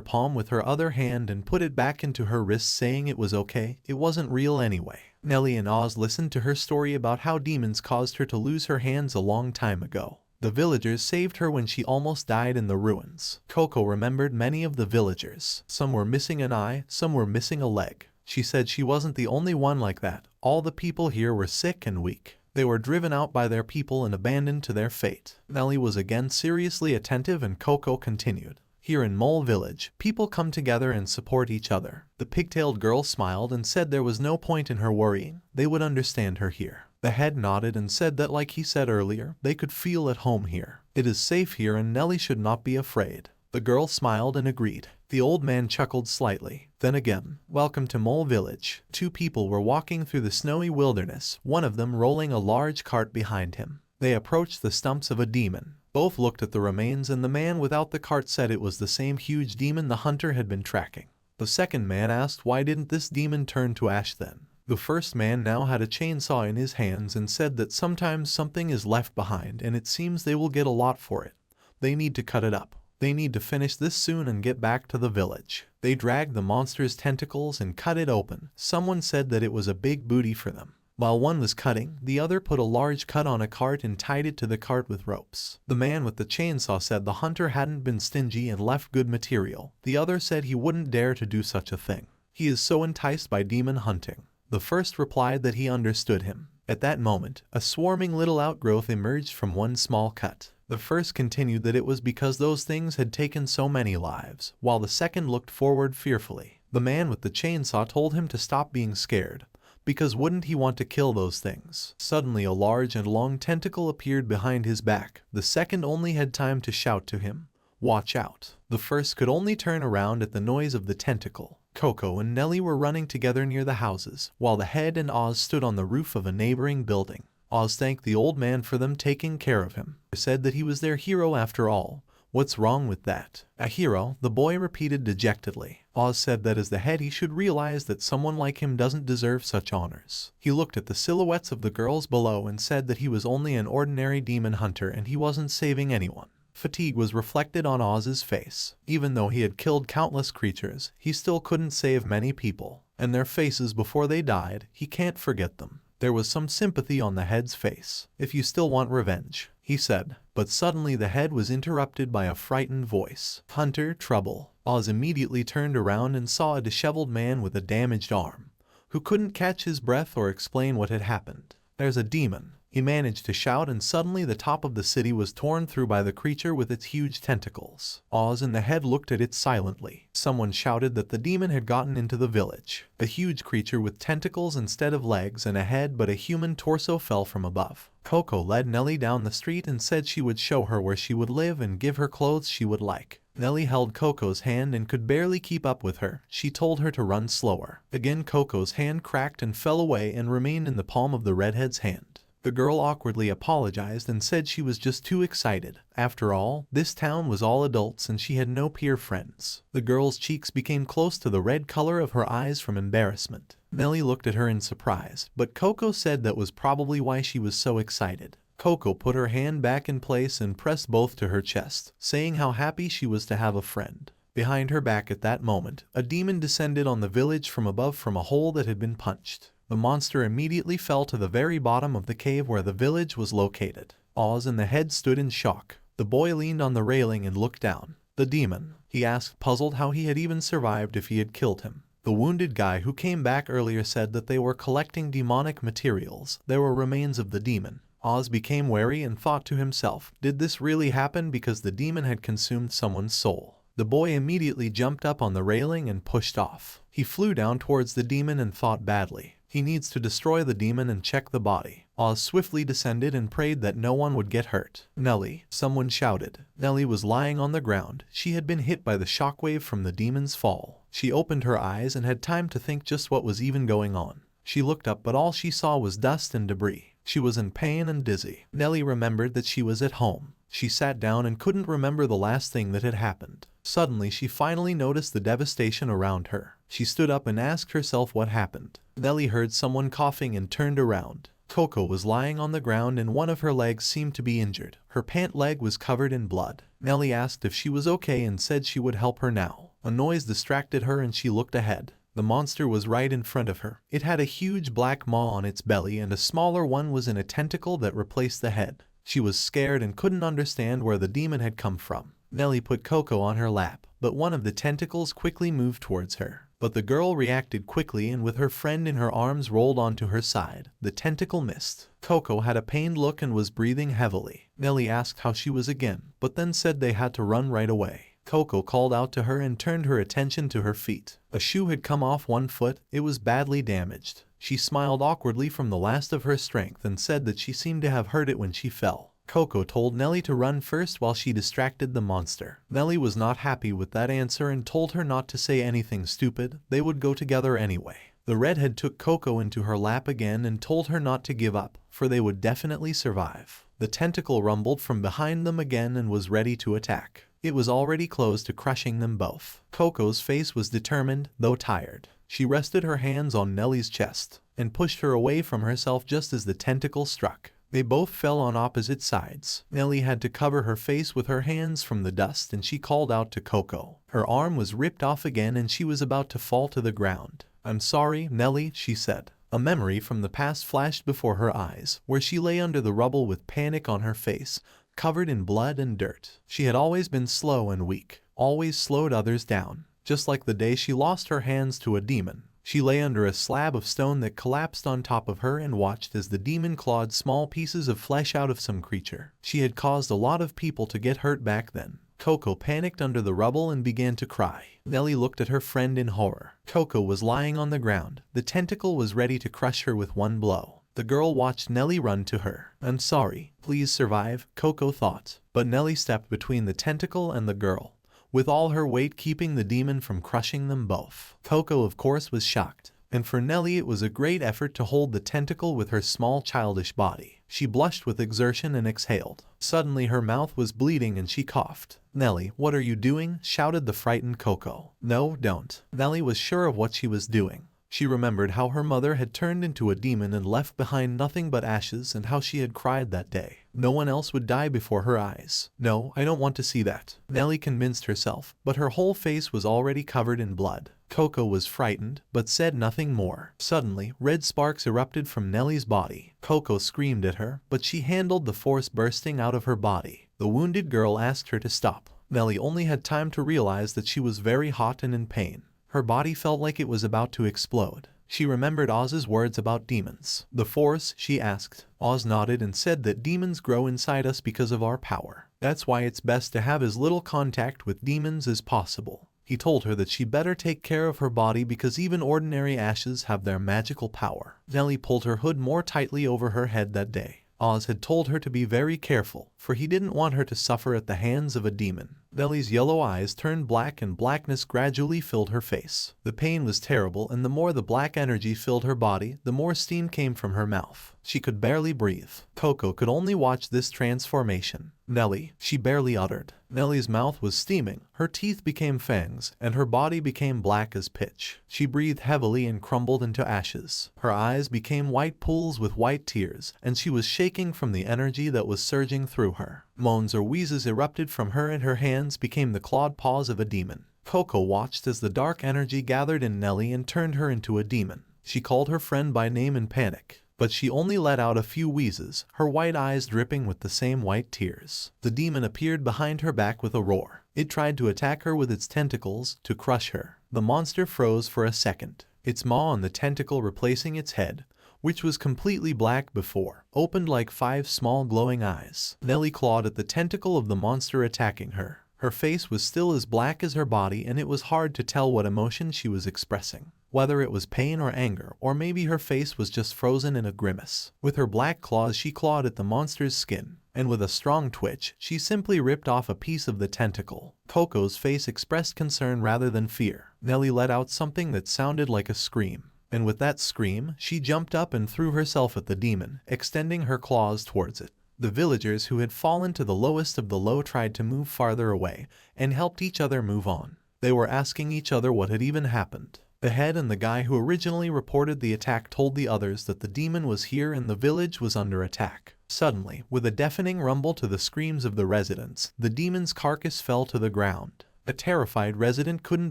palm with her other hand and put it back into her wrist, saying it was okay, it wasn't real anyway. Nellie and Oz listened to her story about how demons caused her to lose her hands a long time ago. The villagers saved her when she almost died in the ruins. Coco remembered many of the villagers. Some were missing an eye, some were missing a leg. She said she wasn't the only one like that. All the people here were sick and weak. They were driven out by their people and abandoned to their fate. Nellie was again seriously attentive and Coco continued. Here in Mole Village, people come together and support each other. The pigtailed girl smiled and said there was no point in her worrying. They would understand her here. The head nodded and said that, like he said earlier, they could feel at home here. It is safe here and Nellie should not be afraid. The girl smiled and agreed. The old man chuckled slightly. Then again, welcome to Mole Village. Two people were walking through the snowy wilderness, one of them rolling a large cart behind him. They approached the stumps of a demon. Both looked at the remains and the man without the cart said it was the same huge demon the hunter had been tracking. The second man asked why didn't this demon turn to ash then? The first man now had a chainsaw in his hands and said that sometimes something is left behind and it seems they will get a lot for it. They need to cut it up. They need to finish this soon and get back to the village. They dragged the monster's tentacles and cut it open. Someone said that it was a big booty for them. While one was cutting, the other put a large cut on a cart and tied it to the cart with ropes. The man with the chainsaw said the hunter hadn't been stingy and left good material. The other said he wouldn't dare to do such a thing. He is so enticed by demon hunting. The first replied that he understood him. At that moment, a swarming little outgrowth emerged from one small cut. The first continued that it was because those things had taken so many lives, while the second looked forward fearfully. The man with the chainsaw told him to stop being scared, because wouldn't he want to kill those things? Suddenly a large and long tentacle appeared behind his back. The second only had time to shout to him, "Watch out." The first could only turn around at the noise of the tentacle. Coco and Nellie were running together near the houses, while the head and Oz stood on the roof of a neighboring building. Oz thanked the old man for them taking care of him. He said that he was their hero after all. What's wrong with that? A hero, the boy repeated dejectedly. Oz said that as the head he should realize that someone like him doesn't deserve such honors. He looked at the silhouettes of the girls below and said that he was only an ordinary demon hunter and he wasn't saving anyone. Fatigue was reflected on Oz's face. Even though he had killed countless creatures, he still couldn't save many people. And their faces before they died, he can't forget them. There was some sympathy on the head's face. "If you still want revenge," he said. But suddenly the head was interrupted by a frightened voice. "Hunter, trouble." Oz immediately turned around and saw a disheveled man with a damaged arm, who couldn't catch his breath or explain what had happened. "There's a demon," he managed to shout, and suddenly the top of the city was torn through by the creature with its huge tentacles. Oz and the head looked at it silently. Someone shouted that the demon had gotten into the village. A huge creature with tentacles instead of legs and a head but a human torso fell from above. Coco led Nellie down the street and said she would show her where she would live and give her clothes she would like. Nellie held Coco's hand and could barely keep up with her. She told her to run slower. Again Coco's hand cracked and fell away and remained in the palm of the redhead's hand. The girl awkwardly apologized and said she was just too excited. After all, this town was all adults and she had no peer friends. The girl's cheeks became close to the red color of her eyes from embarrassment. Nellie looked at her in surprise, but Coco said that was probably why she was so excited. Coco put her hand back in place and pressed both to her chest, saying how happy she was to have a friend. Behind her back at that moment, a demon descended on the village from above from a hole that had been punched. The monster immediately fell to the very bottom of the cave where the village was located. Oz and the head stood in shock. The boy leaned on the railing and looked down. "The demon?" he asked, puzzled how he had even survived if he had killed him. The wounded guy who came back earlier said that they were collecting demonic materials. There were remains of the demon. Oz became wary and thought to himself, did this really happen because the demon had consumed someone's soul? The boy immediately jumped up on the railing and pushed off. He flew down towards the demon and thought badly. He needs to destroy the demon and check the body. Oz swiftly descended and prayed that no one would get hurt. Nellie, someone shouted. Nellie was lying on the ground. She had been hit by the shockwave from the demon's fall. She opened her eyes and had time to think just what was even going on. She looked up, but all she saw was dust and debris. She was in pain and dizzy. Nellie remembered that she was at home. She sat down and couldn't remember the last thing that had happened. Suddenly, she finally noticed the devastation around her. She stood up and asked herself what happened. Nellie heard someone coughing and turned around. Coco was lying on the ground and one of her legs seemed to be injured. Her pant leg was covered in blood. Nellie asked if she was okay and said she would help her now. A noise distracted her and she looked ahead. The monster was right in front of her. It had a huge black maw on its belly and a smaller one was in a tentacle that replaced the head. She was scared and couldn't understand where the demon had come from. Nellie put Coco on her lap, but one of the tentacles quickly moved towards her. But the girl reacted quickly and with her friend in her arms rolled onto her side. The tentacle missed. Coco had a pained look and was breathing heavily. Nellie asked how she was again, but then said they had to run right away. Coco called out to her and turned her attention to her feet. A shoe had come off one foot. It was badly damaged. She smiled awkwardly from the last of her strength and said that she seemed to have hurt it when she fell. Coco told Nellie to run first while she distracted the monster. Nellie was not happy with that answer and told her not to say anything stupid. They would go together anyway. The redhead took Coco into her lap again and told her not to give up, for they would definitely survive. The tentacle rumbled from behind them again and was ready to attack. It was already close to crushing them both. Coco's face was determined, though tired. She rested her hands on Nellie's chest and pushed her away from herself just as the tentacle struck. They both fell on opposite sides. Nellie had to cover her face with her hands from the dust and she called out to Coco. Her arm was ripped off again and she was about to fall to the ground. "I'm sorry, Nellie," she said. A memory from the past flashed before her eyes, where she lay under the rubble with panic on her face, covered in blood and dirt. She had always been slow and weak, always slowed others down, just like the day she lost her hands to a demon. She lay under a slab of stone that collapsed on top of her and watched as the demon clawed small pieces of flesh out of some creature. She had caused a lot of people to get hurt back then. Coco panicked under the rubble and began to cry. Nellie looked at her friend in horror. Coco was lying on the ground. The tentacle was ready to crush her with one blow. The girl watched Nellie run to her. "I'm sorry. Please survive," Coco thought. But Nellie stepped between the tentacle and the girl, with all her weight keeping the demon from crushing them both. Coco, of course, was shocked. And for Nellie it was a great effort to hold the tentacle with her small childish body. She blushed with exertion and exhaled. Suddenly her mouth was bleeding and she coughed. "Nellie, what are you doing?" shouted the frightened Coco. "No, don't." Nellie was sure of what she was doing. She remembered how her mother had turned into a demon and left behind nothing but ashes and how she had cried that day. No one else would die before her eyes. "No, I don't want to see that," Nellie convinced herself, but her whole face was already covered in blood. Coco was frightened, but said nothing more. Suddenly, red sparks erupted from Nellie's body. Coco screamed at her, but she handled the force bursting out of her body. The wounded girl asked her to stop. Nellie only had time to realize that she was very hot and in pain. Her body felt like it was about to explode. She remembered Oz's words about demons. "The Force?" she asked. Oz nodded and said that demons grow inside us because of our power. That's why it's best to have as little contact with demons as possible. He told her that she better take care of her body because even ordinary ashes have their magical power. Nellie pulled her hood more tightly over her head that day. Oz had told her to be very careful, for he didn't want her to suffer at the hands of a demon. Nellie's yellow eyes turned black and blackness gradually filled her face. The pain was terrible, and the more the black energy filled her body, the more steam came from her mouth. She could barely breathe. Coco could only watch this transformation. "Nellie," she barely uttered. Nellie's mouth was steaming, her teeth became fangs, and her body became black as pitch. She breathed heavily and crumbled into ashes. Her eyes became white pools with white tears, and she was shaking from the energy that was surging through her. Moans or wheezes erupted from her and her hands became the clawed paws of a demon. Coco watched as the dark energy gathered in Nellie and turned her into a demon. She called her friend by name in panic, but she only let out a few wheezes, her white eyes dripping with the same white tears. The demon appeared behind her back with a roar. It tried to attack her with its tentacles, to crush her. The monster froze for a second, its maw on the tentacle replacing its head, which was completely black before, opened like 5 small glowing eyes. Nellie clawed at the tentacle of the monster attacking her. Her face was still as black as her body, and it was hard to tell what emotion she was expressing. Whether it was pain or anger, or maybe her face was just frozen in a grimace. With her black claws she clawed at the monster's skin, and with a strong twitch, she simply ripped off a piece of the tentacle. Coco's face expressed concern rather than fear. Nellie let out something that sounded like a scream. And with that scream, she jumped up and threw herself at the demon, extending her claws towards it. The villagers who had fallen to the lowest of the low tried to move farther away, and helped each other move on. They were asking each other what had even happened. The head and the guy who originally reported the attack told the others that the demon was here and the village was under attack. Suddenly, with a deafening rumble to the screams of the residents, the demon's carcass fell to the ground. A terrified resident couldn't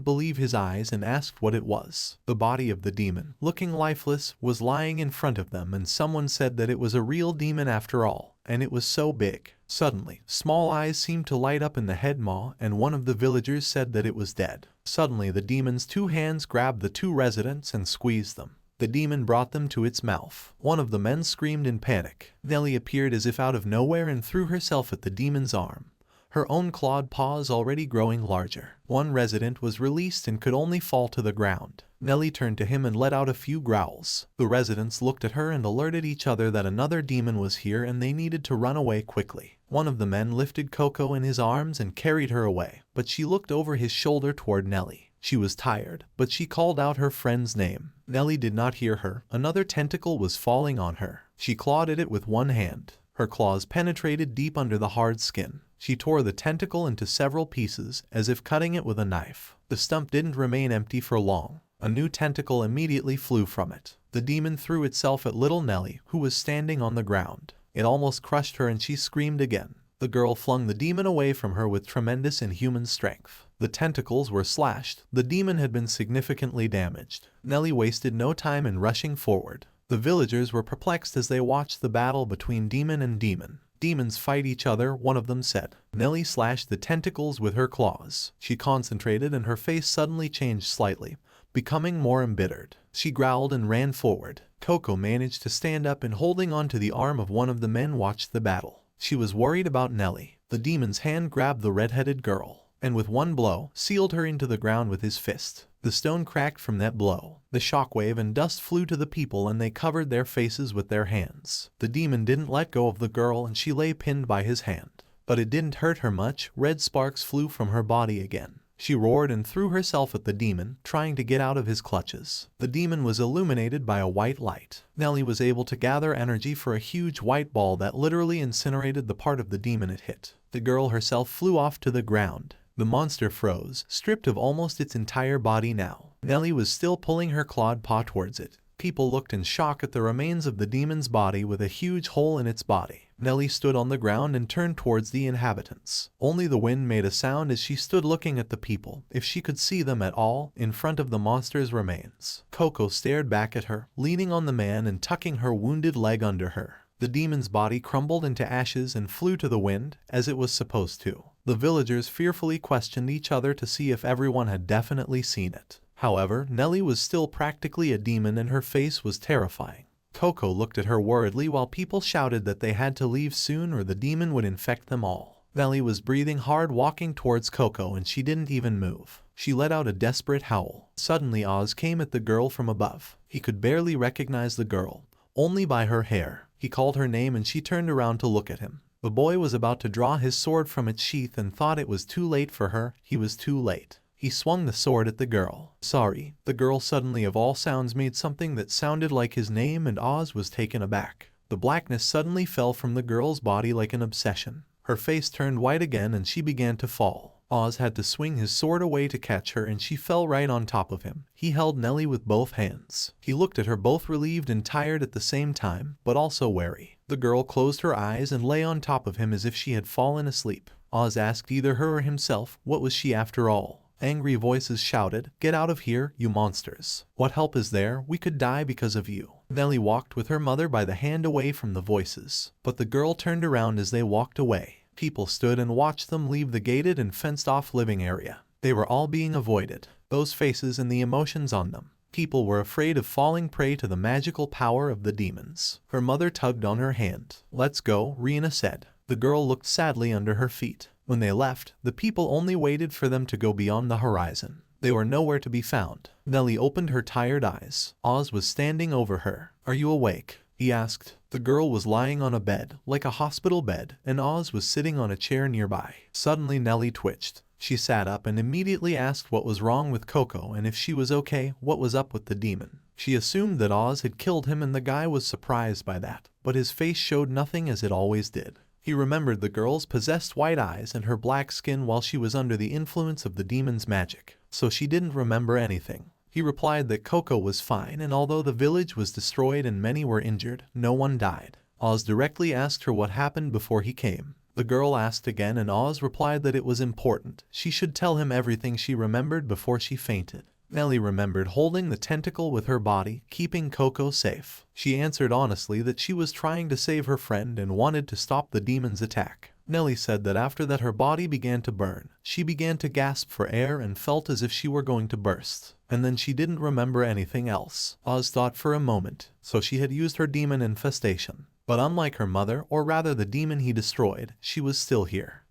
believe his eyes and asked what it was. The body of the demon, looking lifeless, was lying in front of them, and someone said that it was a real demon after all, and it was so big. Suddenly, small eyes seemed to light up in the head maw, and one of the villagers said that it was dead. Suddenly, the demon's two hands grabbed the two residents and squeezed them. The demon brought them to its mouth. One of the men screamed in panic. Nellie appeared as if out of nowhere and threw herself at the demon's arm, her own clawed paws already growing larger. One resident was released and could only fall to the ground. Nellie turned to him and let out a few growls. The residents looked at her and alerted each other that another demon was here and they needed to run away quickly. One of the men lifted Coco in his arms and carried her away, but she looked over his shoulder toward Nellie. She was tired, but she called out her friend's name. Nellie did not hear her. Another tentacle was falling on her. She clawed at it with one hand. Her claws penetrated deep under the hard skin. She tore the tentacle into several pieces, as if cutting it with a knife. The stump didn't remain empty for long. A new tentacle immediately flew from it. The demon threw itself at little Nellie, who was standing on the ground. It almost crushed her and she screamed again. The girl flung the demon away from her with tremendous inhuman strength. The tentacles were slashed. The demon had been significantly damaged. Nellie wasted no time in rushing forward. The villagers were perplexed as they watched the battle between demon and demon. Demons fight each other, one of them said. Nellie slashed the tentacles with her claws. She concentrated and her face suddenly changed slightly, becoming more embittered. She growled and ran forward. Coco managed to stand up and holding onto the arm of one of the men watched the battle. She was worried about Nellie. The demon's hand grabbed the red-headed girl, and with one blow, sealed her into the ground with his fist. The stone cracked from that blow. The shockwave and dust flew to the people and they covered their faces with their hands. The demon didn't let go of the girl and she lay pinned by his hand. But it didn't hurt her much. Red sparks flew from her body again. She roared and threw herself at the demon, trying to get out of his clutches. The demon was illuminated by a white light. Nellie was able to gather energy for a huge white ball that literally incinerated the part of the demon it hit. The girl herself flew off to the ground. The monster froze, stripped of almost its entire body now. Nellie was still pulling her clawed paw towards it. People looked in shock at the remains of the demon's body with a huge hole in its body. Nellie stood on the ground and turned towards the inhabitants. Only the wind made a sound as she stood looking at the people, if she could see them at all, in front of the monster's remains. Coco stared back at her, leaning on the man and tucking her wounded leg under her. The demon's body crumbled into ashes and flew to the wind, as it was supposed to. The villagers fearfully questioned each other to see if everyone had definitely seen it. However, Nellie was still practically a demon and her face was terrifying. Coco looked at her worriedly while people shouted that they had to leave soon or the demon would infect them all. Nellie was breathing hard walking towards Coco and she didn't even move. She let out a desperate howl. Suddenly Oz came at the girl from above. He could barely recognize the girl, only by her hair. He called her name and she turned around to look at him. The boy was about to draw his sword from its sheath and thought it was too late for her. He was too late. He swung the sword at the girl. Sorry. The girl suddenly of all sounds made something that sounded like his name and Oz was taken aback. The blackness suddenly fell from the girl's body like an obsession. Her face turned white again and she began to fall. Oz had to swing his sword away to catch her and she fell right on top of him. He held Nellie with both hands. He looked at her both relieved and tired at the same time, but also wary. The girl closed her eyes and lay on top of him as if she had fallen asleep. Oz asked either her or himself, what was she after all? Angry voices shouted, "Get out of here, you monsters. What help is there? We could die because of you." Nellie walked with her mother by the hand away from the voices, but the girl turned around as they walked away. People stood and watched them leave the gated and fenced-off living area. They were all being avoided. Those faces and the emotions on them. People were afraid of falling prey to the magical power of the demons. Her mother tugged on her hand. "Let's go," Rena said. The girl looked sadly under her feet. When they left, the people only waited for them to go beyond the horizon. They were nowhere to be found. Nellie opened her tired eyes. Oz was standing over her. "Are you awake?" he asked. The girl was lying on a bed, like a hospital bed, and Oz was sitting on a chair nearby. Suddenly Nellie twitched. She sat up and immediately asked what was wrong with Coco and if she was okay, what was up with the demon. She assumed that Oz had killed him and the guy was surprised by that, but his face showed nothing as it always did. He remembered the girl's possessed white eyes and her black skin while she was under the influence of the demon's magic, so she didn't remember anything. He replied that Coco was fine, and although the village was destroyed and many were injured, no one died. Oz directly asked her what happened before he came. The girl asked again and Oz replied that it was important. She should tell him everything she remembered before she fainted. Nellie remembered holding the tentacle with her body, keeping Coco safe. She answered honestly that she was trying to save her friend and wanted to stop the demon's attack. Nellie said that after that her body began to burn. She began to gasp for air and felt as if she were going to burst. And then she didn't remember anything else. Oz thought for a moment, so she had used her demon infestation. But unlike her mother, or rather the demon he destroyed, she was still here.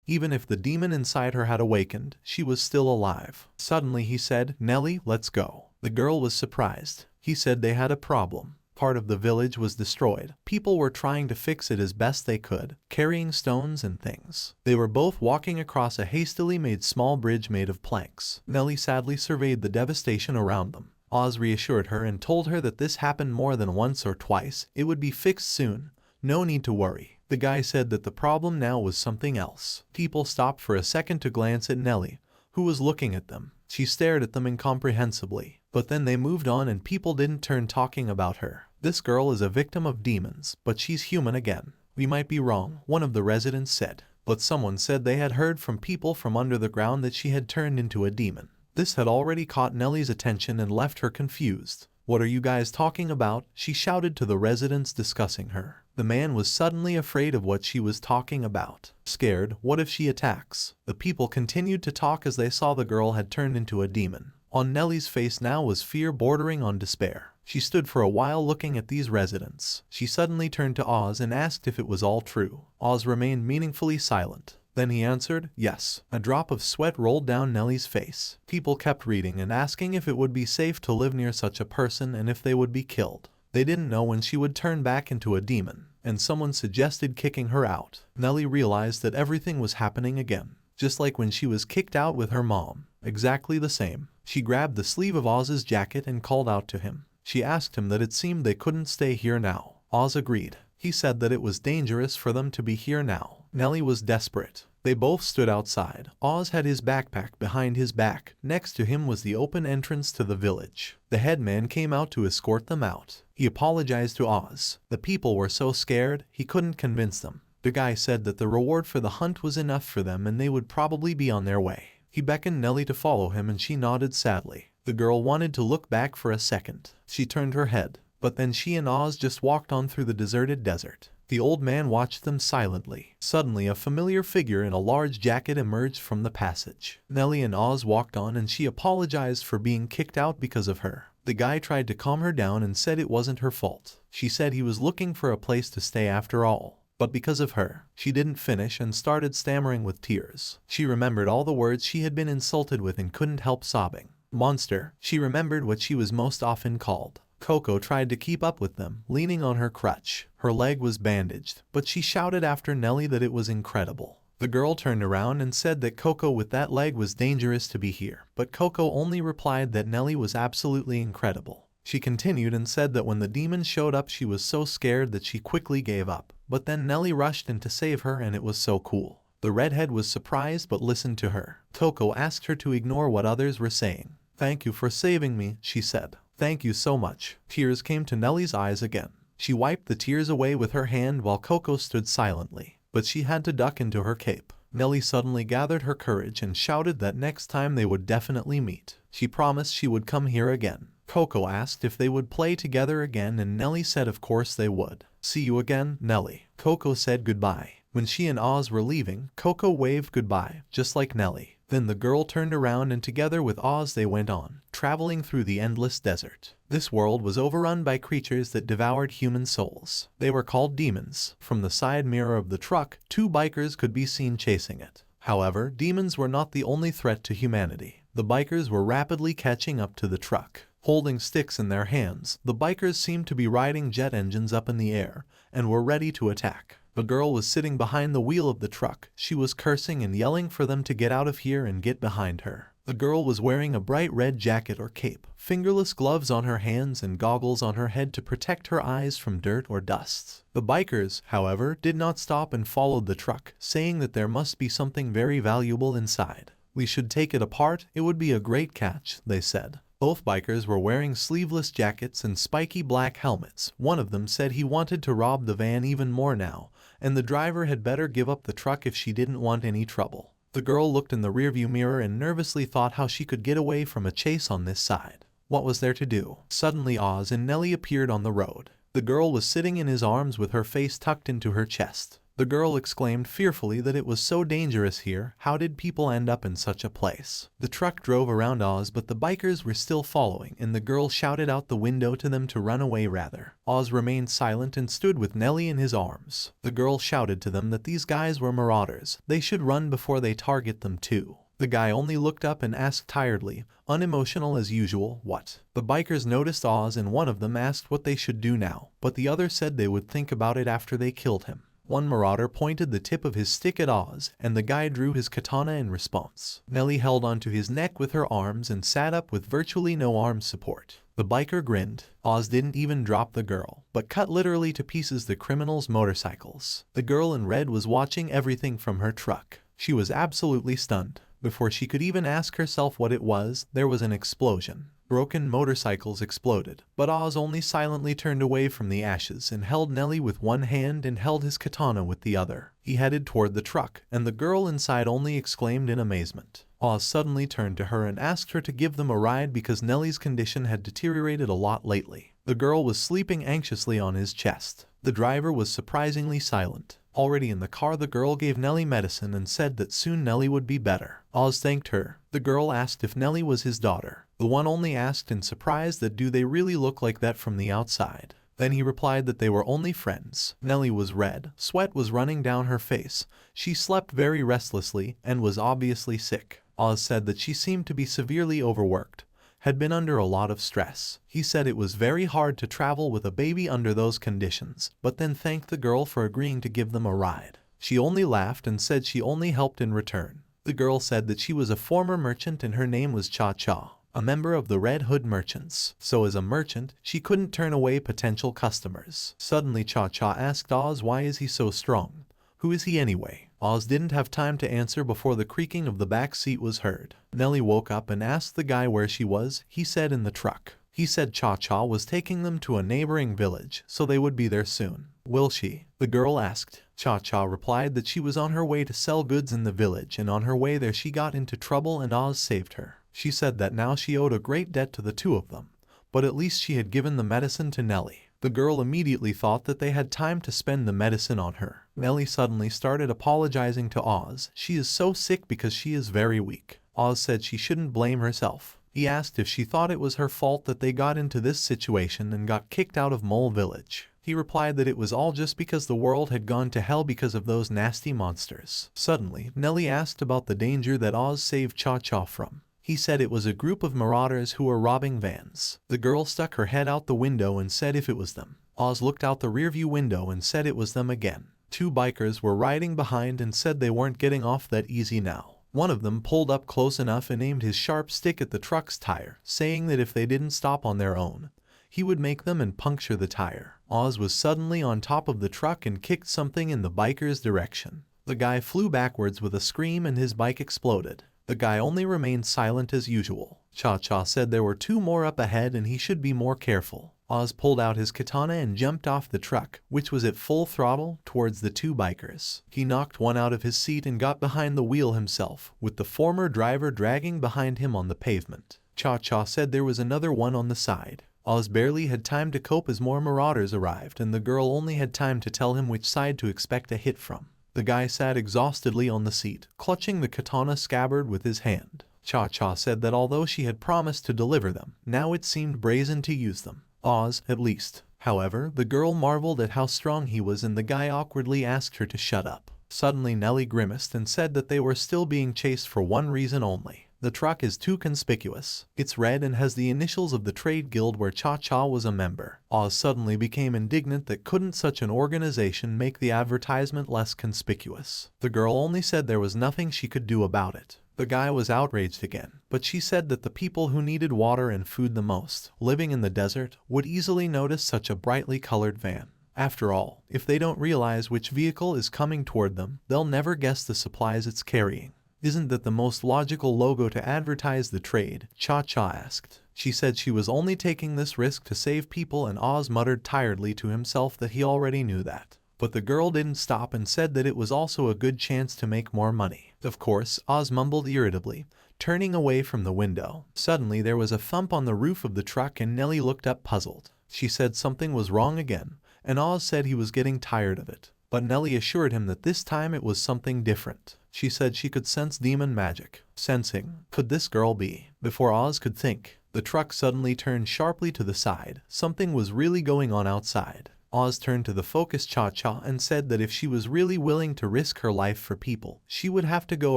Even if the demon inside her had awakened, she was still alive. Suddenly he said, "Nellie, let's go." The girl was surprised. He said they had a problem. Part of the village was destroyed. People were trying to fix it as best they could, carrying stones and things. They were both walking across a hastily made small bridge made of planks. Nellie sadly surveyed the devastation around them. Oz reassured her and told her that this happened more than once or twice. It would be fixed soon. No need to worry. The guy said that the problem now was something else. People stopped for a second to glance at Nellie, who was looking at them. She stared at them incomprehensibly. But then they moved on and people didn't turn talking about her. "This girl is a victim of demons, but she's human again." "We might be wrong," one of the residents said. But someone said they had heard from people from under the ground that she had turned into a demon. This had already caught Nellie's attention and left her confused. "What are you guys talking about?" she shouted to the residents discussing her. The man was suddenly afraid of what she was talking about. Scared, what if she attacks? The people continued to talk as they saw the girl had turned into a demon. On Nellie's face now was fear bordering on despair. She stood for a while looking at these residents. She suddenly turned to Oz and asked if it was all true. Oz remained meaningfully silent. Then he answered, "Yes." A drop of sweat rolled down Nellie's face. People kept reading and asking if it would be safe to live near such a person and if they would be killed. They didn't know when she would turn back into a demon, and someone suggested kicking her out. Nellie realized that everything was happening again, just like when she was kicked out with her mom. Exactly the same. She grabbed the sleeve of Oz's jacket and called out to him. She asked him that it seemed they couldn't stay here now. Oz agreed. He said that it was dangerous for them to be here now. Nellie was desperate. They both stood outside. Oz had his backpack behind his back. Next to him was the open entrance to the village. The headman came out to escort them out. He apologized to Oz. The people were so scared, he couldn't convince them. The guy said that the reward for the hunt was enough for them and they would probably be on their way. He beckoned Nellie to follow him and she nodded sadly. The girl wanted to look back for a second. She turned her head. But then she and Oz just walked on through the deserted desert. The old man watched them silently. Suddenly a familiar figure in a large jacket emerged from the passage. Nellie and Oz walked on and she apologized for being kicked out because of her. The guy tried to calm her down and said it wasn't her fault. She said he was looking for a place to stay after all. But because of her, she didn't finish and started stammering with tears. She remembered all the words she had been insulted with and couldn't help sobbing. Monster, she remembered what she was most often called. Coco tried to keep up with them, leaning on her crutch. Her leg was bandaged, but she shouted after Nellie that it was incredible. The girl turned around and said that Coco with that leg was dangerous to be here, but Coco only replied that Nellie was absolutely incredible. She continued and said that when the demon showed up she was so scared that she quickly gave up, but then Nellie rushed in to save her and it was so cool. The redhead was surprised but listened to her. Coco asked her to ignore what others were saying. "Thank you for saving me," she said. "Thank you so much." Tears came to Nellie's eyes again. She wiped the tears away with her hand while Coco stood silently, but she had to duck into her cape. Nellie suddenly gathered her courage and shouted that next time they would definitely meet. She promised she would come here again. Coco asked if they would play together again and Nellie said of course they would. "See you again, Nellie." Coco said goodbye. When she and Oz were leaving, Coco waved goodbye, just like Nellie. Then the girl turned around and together with Oz they went on, traveling through the endless desert. This world was overrun by creatures that devoured human souls. They were called demons. From the side mirror of the truck, two bikers could be seen chasing it. However, demons were not the only threat to humanity. The bikers were rapidly catching up to the truck. Holding sticks in their hands, the bikers seemed to be riding jet engines up in the air and were ready to attack. A girl was sitting behind the wheel of the truck. She was cursing and yelling for them to get out of here and get behind her. The girl was wearing a bright red jacket or cape, fingerless gloves on her hands and goggles on her head to protect her eyes from dirt or dust. The bikers, however, did not stop and followed the truck, saying that there must be something very valuable inside. We should take it apart, it would be a great catch, they said. Both bikers were wearing sleeveless jackets and spiky black helmets. One of them said he wanted to rob the van even more now, and the driver had better give up the truck if she didn't want any trouble. The girl looked in the rearview mirror and nervously thought how she could get away from a chase on this side. What was there to do? Suddenly Oz and Nellie appeared on the road. The girl was sitting in his arms with her face tucked into her chest. The girl exclaimed fearfully that it was so dangerous here. How did people end up in such a place? The truck drove around Oz, but the bikers were still following, and the girl shouted out the window to them to run away rather. Oz remained silent and stood with Nellie in his arms. The girl shouted to them that these guys were marauders. They should run before they target them too. The guy only looked up and asked tiredly, unemotional as usual, what? The bikers noticed Oz and one of them asked what they should do now, but the other said they would think about it after they killed him. One marauder pointed the tip of his stick at Oz, and the guy drew his katana in response. Nellie held onto his neck with her arms and sat up with virtually no arm support. The biker grinned. Oz didn't even drop the girl, but cut literally to pieces the criminals' motorcycles. The girl in red was watching everything from her truck. She was absolutely stunned. Before she could even ask herself what it was, there was an explosion. Broken motorcycles exploded, but Oz only silently turned away from the ashes and held Nellie with one hand and held his katana with the other. He headed toward the truck, and the girl inside only exclaimed in amazement. Oz suddenly turned to her and asked her to give them a ride because Nellie's condition had deteriorated a lot lately. The girl was sleeping anxiously on his chest. The driver was surprisingly silent. Already in the car, the girl gave Nellie medicine and said that soon Nellie would be better. Oz thanked her. The girl asked if Nellie was his daughter. The one only asked in surprise that do they really look like that from the outside. Then he replied that they were only friends. Nellie was red. Sweat was running down her face. She slept very restlessly and was obviously sick. Oz said that she seemed to be severely overworked, had been under a lot of stress. He said it was very hard to travel with a baby under those conditions, but then thanked the girl for agreeing to give them a ride. She only laughed and said she only helped in return. The girl said that she was a former merchant and her name was Cha-Cha, a member of the Red Hood Merchants. So as a merchant, she couldn't turn away potential customers. Suddenly Cha-Cha asked Oz why is he so strong? Who is he anyway? Oz didn't have time to answer before the creaking of the back seat was heard. Nellie woke up and asked the guy where she was. He said in the truck. He said Cha-Cha was taking them to a neighboring village, so they would be there soon. Will she? The girl asked. Cha-Cha replied that she was on her way to sell goods in the village, and on her way there she got into trouble and Oz saved her. She said that now she owed a great debt to the two of them, but at least she had given the medicine to Nellie. The girl immediately thought that they had time to spend the medicine on her. Nellie suddenly started apologizing to Oz. She is so sick because she is very weak. Oz said she shouldn't blame herself. He asked if she thought it was her fault that they got into this situation and got kicked out of Mole Village. He replied that it was all just because the world had gone to hell because of those nasty monsters. Suddenly, Nellie asked about the danger that Oz saved Cha-Cha from. He said it was a group of marauders who were robbing vans. The girl stuck her head out the window and said if it was them. Oz looked out the rearview window and said it was them again. Two bikers were riding behind and said they weren't getting off that easy now. One of them pulled up close enough and aimed his sharp stick at the truck's tire, saying that if they didn't stop on their own, he would make them and puncture the tire. Oz was suddenly on top of the truck and kicked something in the biker's direction. The guy flew backwards with a scream and his bike exploded. The guy only remained silent as usual. Cha-Cha said there were two more up ahead and he should be more careful. Oz pulled out his katana and jumped off the truck, which was at full throttle, towards the two bikers. He knocked one out of his seat and got behind the wheel himself, with the former driver dragging behind him on the pavement. Cha-Cha said there was another one on the side. Oz barely had time to cope as more marauders arrived, and the girl only had time to tell him which side to expect a hit from. The guy sat exhaustedly on the seat, clutching the katana scabbard with his hand. Cha-Cha said that although she had promised to deliver them, now it seemed brazen to use them. Oz, at least. However, the girl marveled at how strong he was and the guy awkwardly asked her to shut up. Suddenly Nellie grimaced and said that they were still being chased for one reason only. The truck is too conspicuous. It's red and has the initials of the trade guild where Cha-Cha was a member. Oz suddenly became indignant that couldn't such an organization make the advertisement less conspicuous. The girl only said there was nothing she could do about it. The guy was outraged again, but she said that the people who needed water and food the most, living in the desert, would easily notice such a brightly colored van. After all, if they don't realize which vehicle is coming toward them, they'll never guess the supplies it's carrying. Isn't that the most logical logo to advertise the trade? Cha-Cha asked. She said she was only taking this risk to save people and Oz muttered tiredly to himself that he already knew that. But the girl didn't stop and said that it was also a good chance to make more money. Of course, Oz mumbled irritably, turning away from the window. Suddenly there was a thump on the roof of the truck and Nellie looked up puzzled. She said something was wrong again, and Oz said he was getting tired of it. But Nellie assured him that this time it was something different. She said she could sense demon magic. Sensing. Could this girl be? Before Oz could think, the truck suddenly turned sharply to the side. Something was really going on outside. Oz turned to the focused Cha-Cha and said that if she was really willing to risk her life for people, she would have to go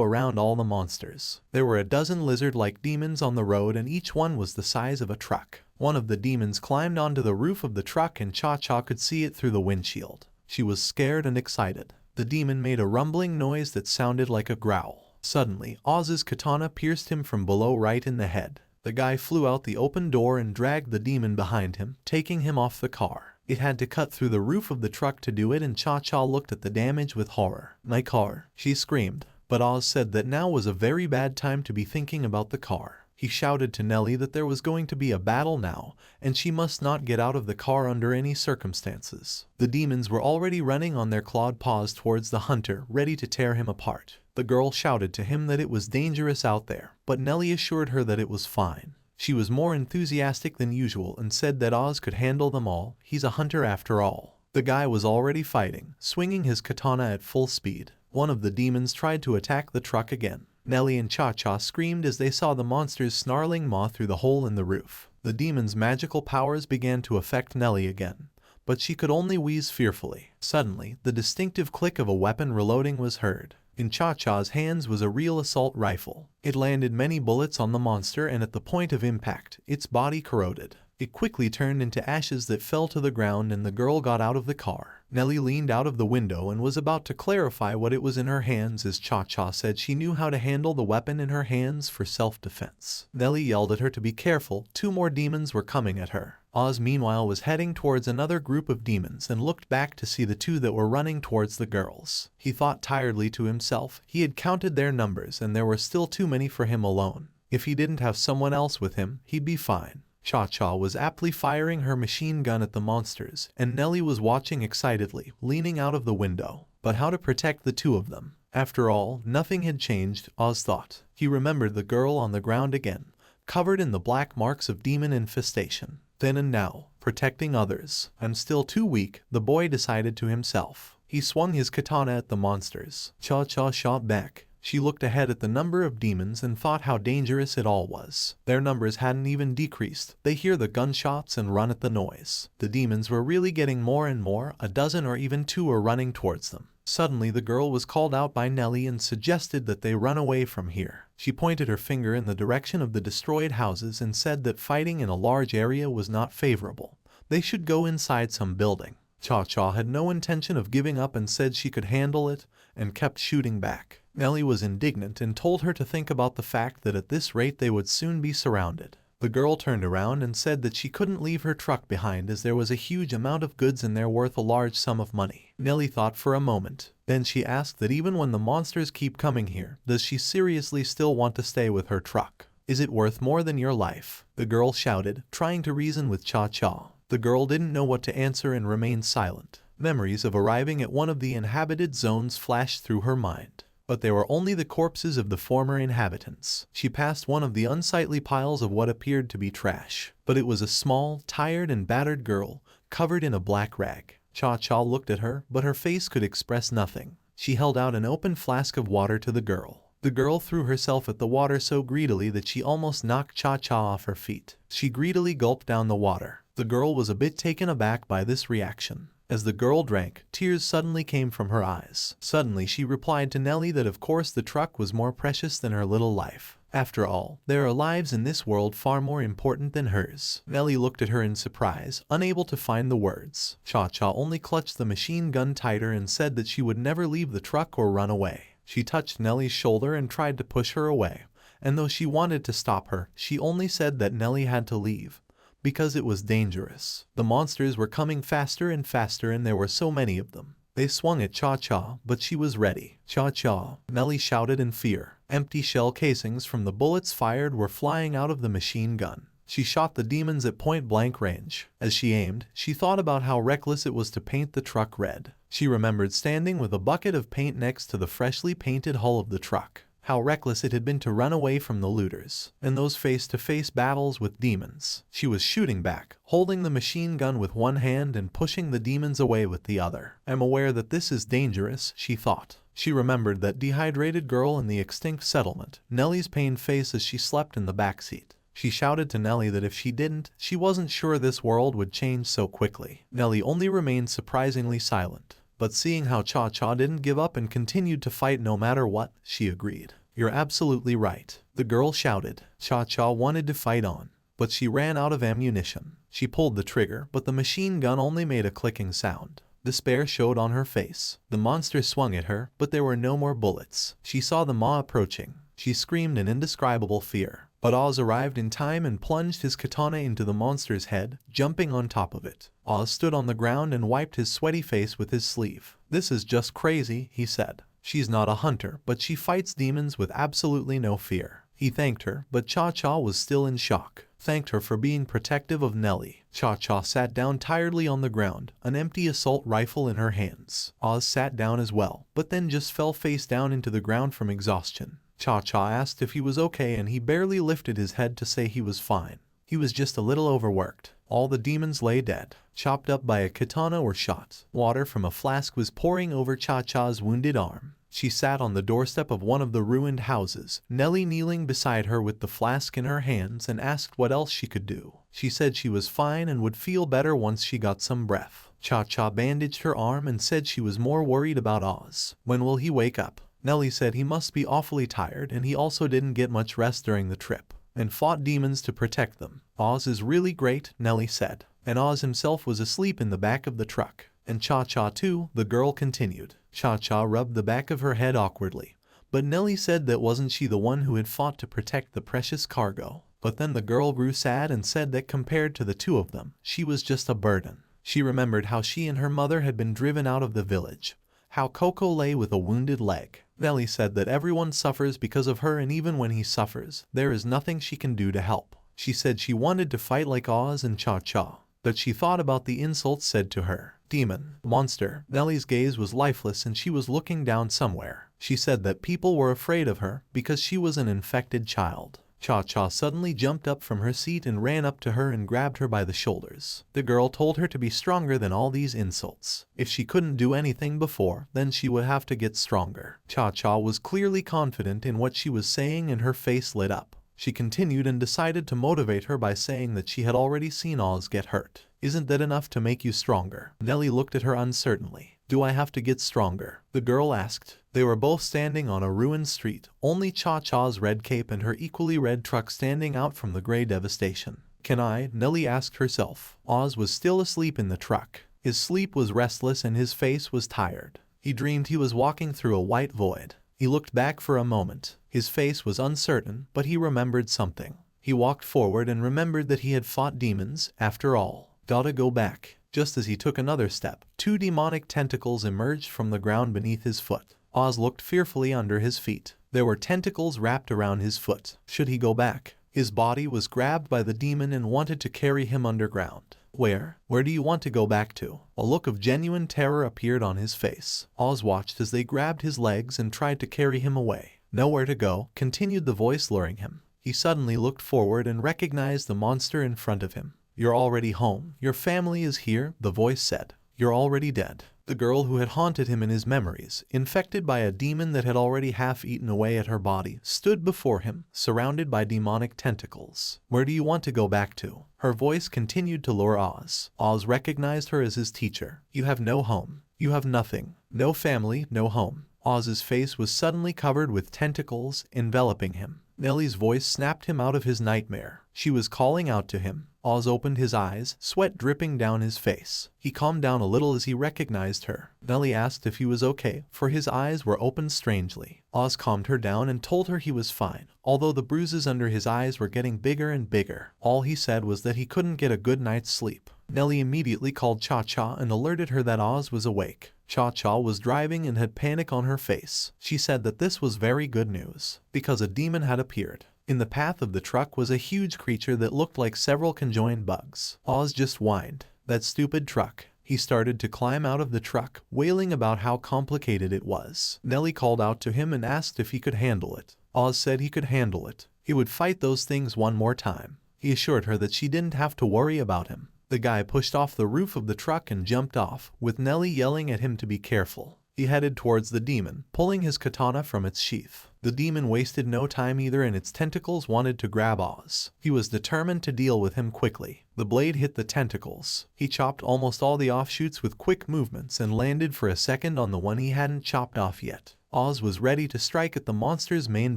around all the monsters. There were a dozen lizard-like demons on the road and each one was the size of a truck. One of the demons climbed onto the roof of the truck and Cha-Cha could see it through the windshield. She was scared and excited. The demon made a rumbling noise that sounded like a growl. Suddenly, Oz's katana pierced him from below right in the head. The guy flew out the open door and dragged the demon behind him, taking him off the car. It had to cut through the roof of the truck to do it and Cha-Cha looked at the damage with horror. "My car," she screamed. But Oz said that now was a very bad time to be thinking about the car. He shouted to Nellie that there was going to be a battle now, and she must not get out of the car under any circumstances. The demons were already running on their clawed paws towards the hunter, ready to tear him apart. The girl shouted to him that it was dangerous out there, but Nellie assured her that it was fine. She was more enthusiastic than usual and said that Oz could handle them all. He's a hunter after all. The guy was already fighting, swinging his katana at full speed. One of the demons tried to attack the truck again. Nellie and Cha-Cha screamed as they saw the monster's snarling maw through the hole in the roof. The demon's magical powers began to affect Nellie again, but she could only wheeze fearfully. Suddenly, the distinctive click of a weapon reloading was heard. In Cha-Cha's hands was a real assault rifle. It landed many bullets on the monster and at the point of impact, its body corroded. It quickly turned into ashes that fell to the ground and the girl got out of the car. Nellie leaned out of the window and was about to clarify what it was in her hands as Cha-Cha said she knew how to handle the weapon in her hands for self-defense. Nellie yelled at her to be careful. 2 more demons were coming at her. Oz meanwhile was heading towards another group of demons and looked back to see the 2 that were running towards the girls. He thought tiredly to himself. He had counted their numbers and there were still too many for him alone. If he didn't have someone else with him, he'd be fine. Cha-Cha was aptly firing her machine gun at the monsters, and Nellie was watching excitedly, leaning out of the window. But how to protect the 2 of them? After all, nothing had changed, Oz thought. He remembered the girl on the ground again, covered in the black marks of demon infestation. Then and now, protecting others. "I'm still too weak," the boy decided to himself. He swung his katana at the monsters. Cha-Cha shot back. She looked ahead at the number of demons and thought how dangerous it all was. Their numbers hadn't even decreased. They hear the gunshots and run at the noise. The demons were really getting more and more. A dozen or even 2 were running towards them. Suddenly the girl was called out by Nellie and suggested that they run away from here. She pointed her finger in the direction of the destroyed houses and said that fighting in a large area was not favorable. They should go inside some building. Cha-Cha had no intention of giving up and said she could handle it, and kept shooting back. Nellie was indignant and told her to think about the fact that at this rate they would soon be surrounded. The girl turned around and said that she couldn't leave her truck behind as there was a huge amount of goods in there worth a large sum of money. Nellie thought for a moment. Then she asked that even when the monsters keep coming here, does she seriously still want to stay with her truck? "Is it worth more than your life?" the girl shouted, trying to reason with Cha-Cha. The girl didn't know what to answer and remained silent. Memories of arriving at one of the inhabited zones flashed through her mind. But they were only the corpses of the former inhabitants. She passed one of the unsightly piles of what appeared to be trash. But it was a small, tired and battered girl, covered in a black rag. Cha-Cha looked at her, but her face could express nothing. She held out an open flask of water to the girl. The girl threw herself at the water so greedily that she almost knocked Cha-Cha off her feet. She greedily gulped down the water. The girl was a bit taken aback by this reaction. As the girl drank, tears suddenly came from her eyes. Suddenly she replied to Nelly that of course the truck was more precious than her little life. After all, there are lives in this world far more important than hers. Nelly looked at her in surprise, unable to find the words. Cha-Cha only clutched the machine gun tighter and said that she would never leave the truck or run away. She touched Nelly's shoulder and tried to push her away, and though she wanted to stop her, she only said that Nelly had to leave, because it was dangerous. The monsters were coming faster and faster and there were so many of them. They swung at Cha-Cha, but she was ready. Cha-Cha, Nelly shouted in fear. Empty shell casings from the bullets fired were flying out of the machine gun. She shot the demons at point-blank range. As she aimed, she thought about how reckless it was to paint the truck red. She remembered standing with a bucket of paint next to the freshly painted hull of the truck. How reckless it had been to run away from the looters, and those face-to-face battles with demons. She was shooting back, holding the machine gun with one hand and pushing the demons away with the other. "I'm aware that this is dangerous," she thought. She remembered that dehydrated girl in the extinct settlement, Nelly's pained face as she slept in the backseat. She shouted to Nelly that if she didn't, she wasn't sure this world would change so quickly. Nelly only remained surprisingly silent. But seeing how Cha-Cha didn't give up and continued to fight no matter what, she agreed. "You're absolutely right," the girl shouted. Cha-Cha wanted to fight on, but she ran out of ammunition. She pulled the trigger, but the machine gun only made a clicking sound. Despair showed on her face. The monster swung at her, but there were no more bullets. She saw the maw approaching. She screamed in indescribable fear. But Oz arrived in time and plunged his katana into the monster's head, jumping on top of it. Oz stood on the ground and wiped his sweaty face with his sleeve. "This is just crazy," he said. "She's not a hunter, but she fights demons with absolutely no fear." He thanked her, but Cha-Cha was still in shock. Thanked her for being protective of Nelly. Cha-Cha sat down tiredly on the ground, an empty assault rifle in her hands. Oz sat down as well, but then just fell face down into the ground from exhaustion. Cha-Cha asked if he was okay and he barely lifted his head to say he was fine. He was just a little overworked. All the demons lay dead, chopped up by a katana or shot. Water from a flask was pouring over Cha-Cha's wounded arm. She sat on the doorstep of one of the ruined houses, Nelly kneeling beside her with the flask in her hands, and asked what else she could do. She said she was fine and would feel better once she got some breath. Cha-Cha bandaged her arm and said she was more worried about Oz. "When will he wake up?" Nelly said he must be awfully tired and he also didn't get much rest during the trip, and fought demons to protect them. "Oz is really great," Nelly said. And Oz himself was asleep in the back of the truck. "And Cha-Cha too," the girl continued. Cha-Cha rubbed the back of her head awkwardly. But Nelly said that wasn't she the one who had fought to protect the precious cargo. But then the girl grew sad and said that compared to the two of them, she was just a burden. She remembered how she and her mother had been driven out of the village. How Coco lay with a wounded leg. Nelly said that everyone suffers because of her and even when he suffers, there is nothing she can do to help. She said she wanted to fight like Oz and Cha-Cha. But she thought about the insults said to her. "Demon, monster." Nelly's gaze was lifeless and she was looking down somewhere. She said that people were afraid of her because she was an infected child. Cha-Cha suddenly jumped up from her seat and ran up to her and grabbed her by the shoulders. The girl told her to be stronger than all these insults. If she couldn't do anything before, then she would have to get stronger. Cha-Cha was clearly confident in what she was saying and her face lit up. She continued and decided to motivate her by saying that she had already seen Oz get hurt. "Isn't that enough to make you stronger?" Nelly looked at her uncertainly. "Do I have to get stronger?" the girl asked. They were both standing on a ruined street, only Cha-Cha's red cape and her equally red truck standing out from the gray devastation. "Can I?" Nelly asked herself. Oz was still asleep in the truck. His sleep was restless and his face was tired. He dreamed he was walking through a white void. He looked back for a moment. His face was uncertain, but he remembered something. He walked forward and remembered that he had fought demons, after all. Gotta go back. Just as he took another step, two demonic tentacles emerged from the ground beneath his foot. Oz looked fearfully under his feet. There were tentacles wrapped around his foot. Should he go back? His body was grabbed by the demon and wanted to carry him underground. Where do you want to go back to?" A look of genuine terror appeared on his face. Oz watched as they grabbed his legs and tried to carry him away. "Nowhere to go," continued the voice luring him. He suddenly looked forward and recognized the monster in front of him. "You're already home. Your family is here," the voice said. "You're already dead." The girl who had haunted him in his memories, infected by a demon that had already half eaten away at her body, stood before him, surrounded by demonic tentacles. "Where do you want to go back to?" Her voice continued to lure Oz. Oz recognized her as his teacher. "You have no home. You have nothing. No family, no home." Oz's face was suddenly covered with tentacles, enveloping him. Nellie's voice snapped him out of his nightmare. She was calling out to him. Oz opened his eyes, sweat dripping down his face. He calmed down a little as he recognized her. Nellie asked if he was okay, for his eyes were opened strangely. Oz calmed her down and told her he was fine, although the bruises under his eyes were getting bigger and bigger. All he said was that he couldn't get a good night's sleep. Nellie immediately called Cha-Cha and alerted her that Oz was awake. Cha-Cha was driving and had panic on her face. She said that this was very good news, because a demon had appeared. In the path of the truck was a huge creature that looked like several conjoined bugs. Oz just whined. "That stupid truck." He started to climb out of the truck, wailing about how complicated it was. Nellie called out to him and asked if he could handle it. Oz said he could handle it. He would fight those things one more time. He assured her that she didn't have to worry about him. The guy pushed off the roof of the truck and jumped off, with Nellie yelling at him to be careful. He headed towards the demon, pulling his katana from its sheath. The demon wasted no time either, and its tentacles wanted to grab Oz. He was determined to deal with him quickly. The blade hit the tentacles. He chopped almost all the offshoots with quick movements and landed for a second on the one he hadn't chopped off yet. Oz was ready to strike at the monster's main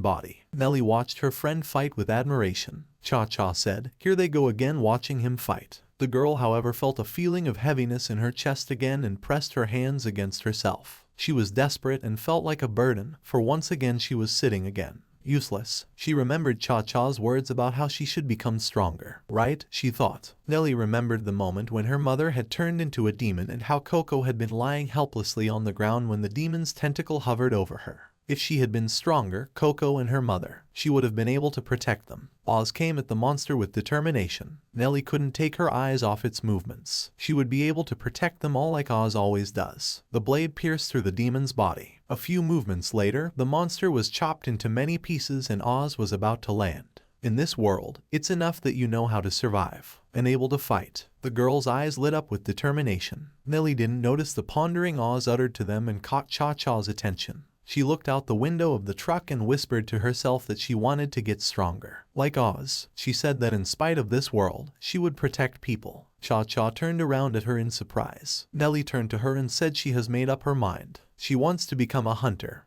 body. Nellie watched her friend fight with admiration. Cha-Cha said, "Here they go again, watching him fight." The girl, however, felt a feeling of heaviness in her chest again and pressed her hands against herself. She was desperate and felt like a burden, for once again she was sitting again. Useless. She remembered Cha-Cha's words about how she should become stronger. Right, she thought. Nellie remembered the moment when her mother had turned into a demon and how Coco had been lying helplessly on the ground when the demon's tentacle hovered over her. If she had been stronger, Coco and her mother, she would have been able to protect them. Oz came at the monster with determination. Nellie couldn't take her eyes off its movements. She would be able to protect them all like Oz always does. The blade pierced through the demon's body. A few movements later, the monster was chopped into many pieces and Oz was about to land. In this world, it's enough that you know how to survive and able to fight. The girl's eyes lit up with determination. Nellie didn't notice the pondering Oz uttered to them and caught Cha-Cha's attention. She looked out the window of the truck and whispered to herself that she wanted to get stronger. Like Oz, she said that in spite of this world, she would protect people. Cha-Cha turned around at her in surprise. Nellie turned to her and said she has made up her mind. She wants to become a hunter.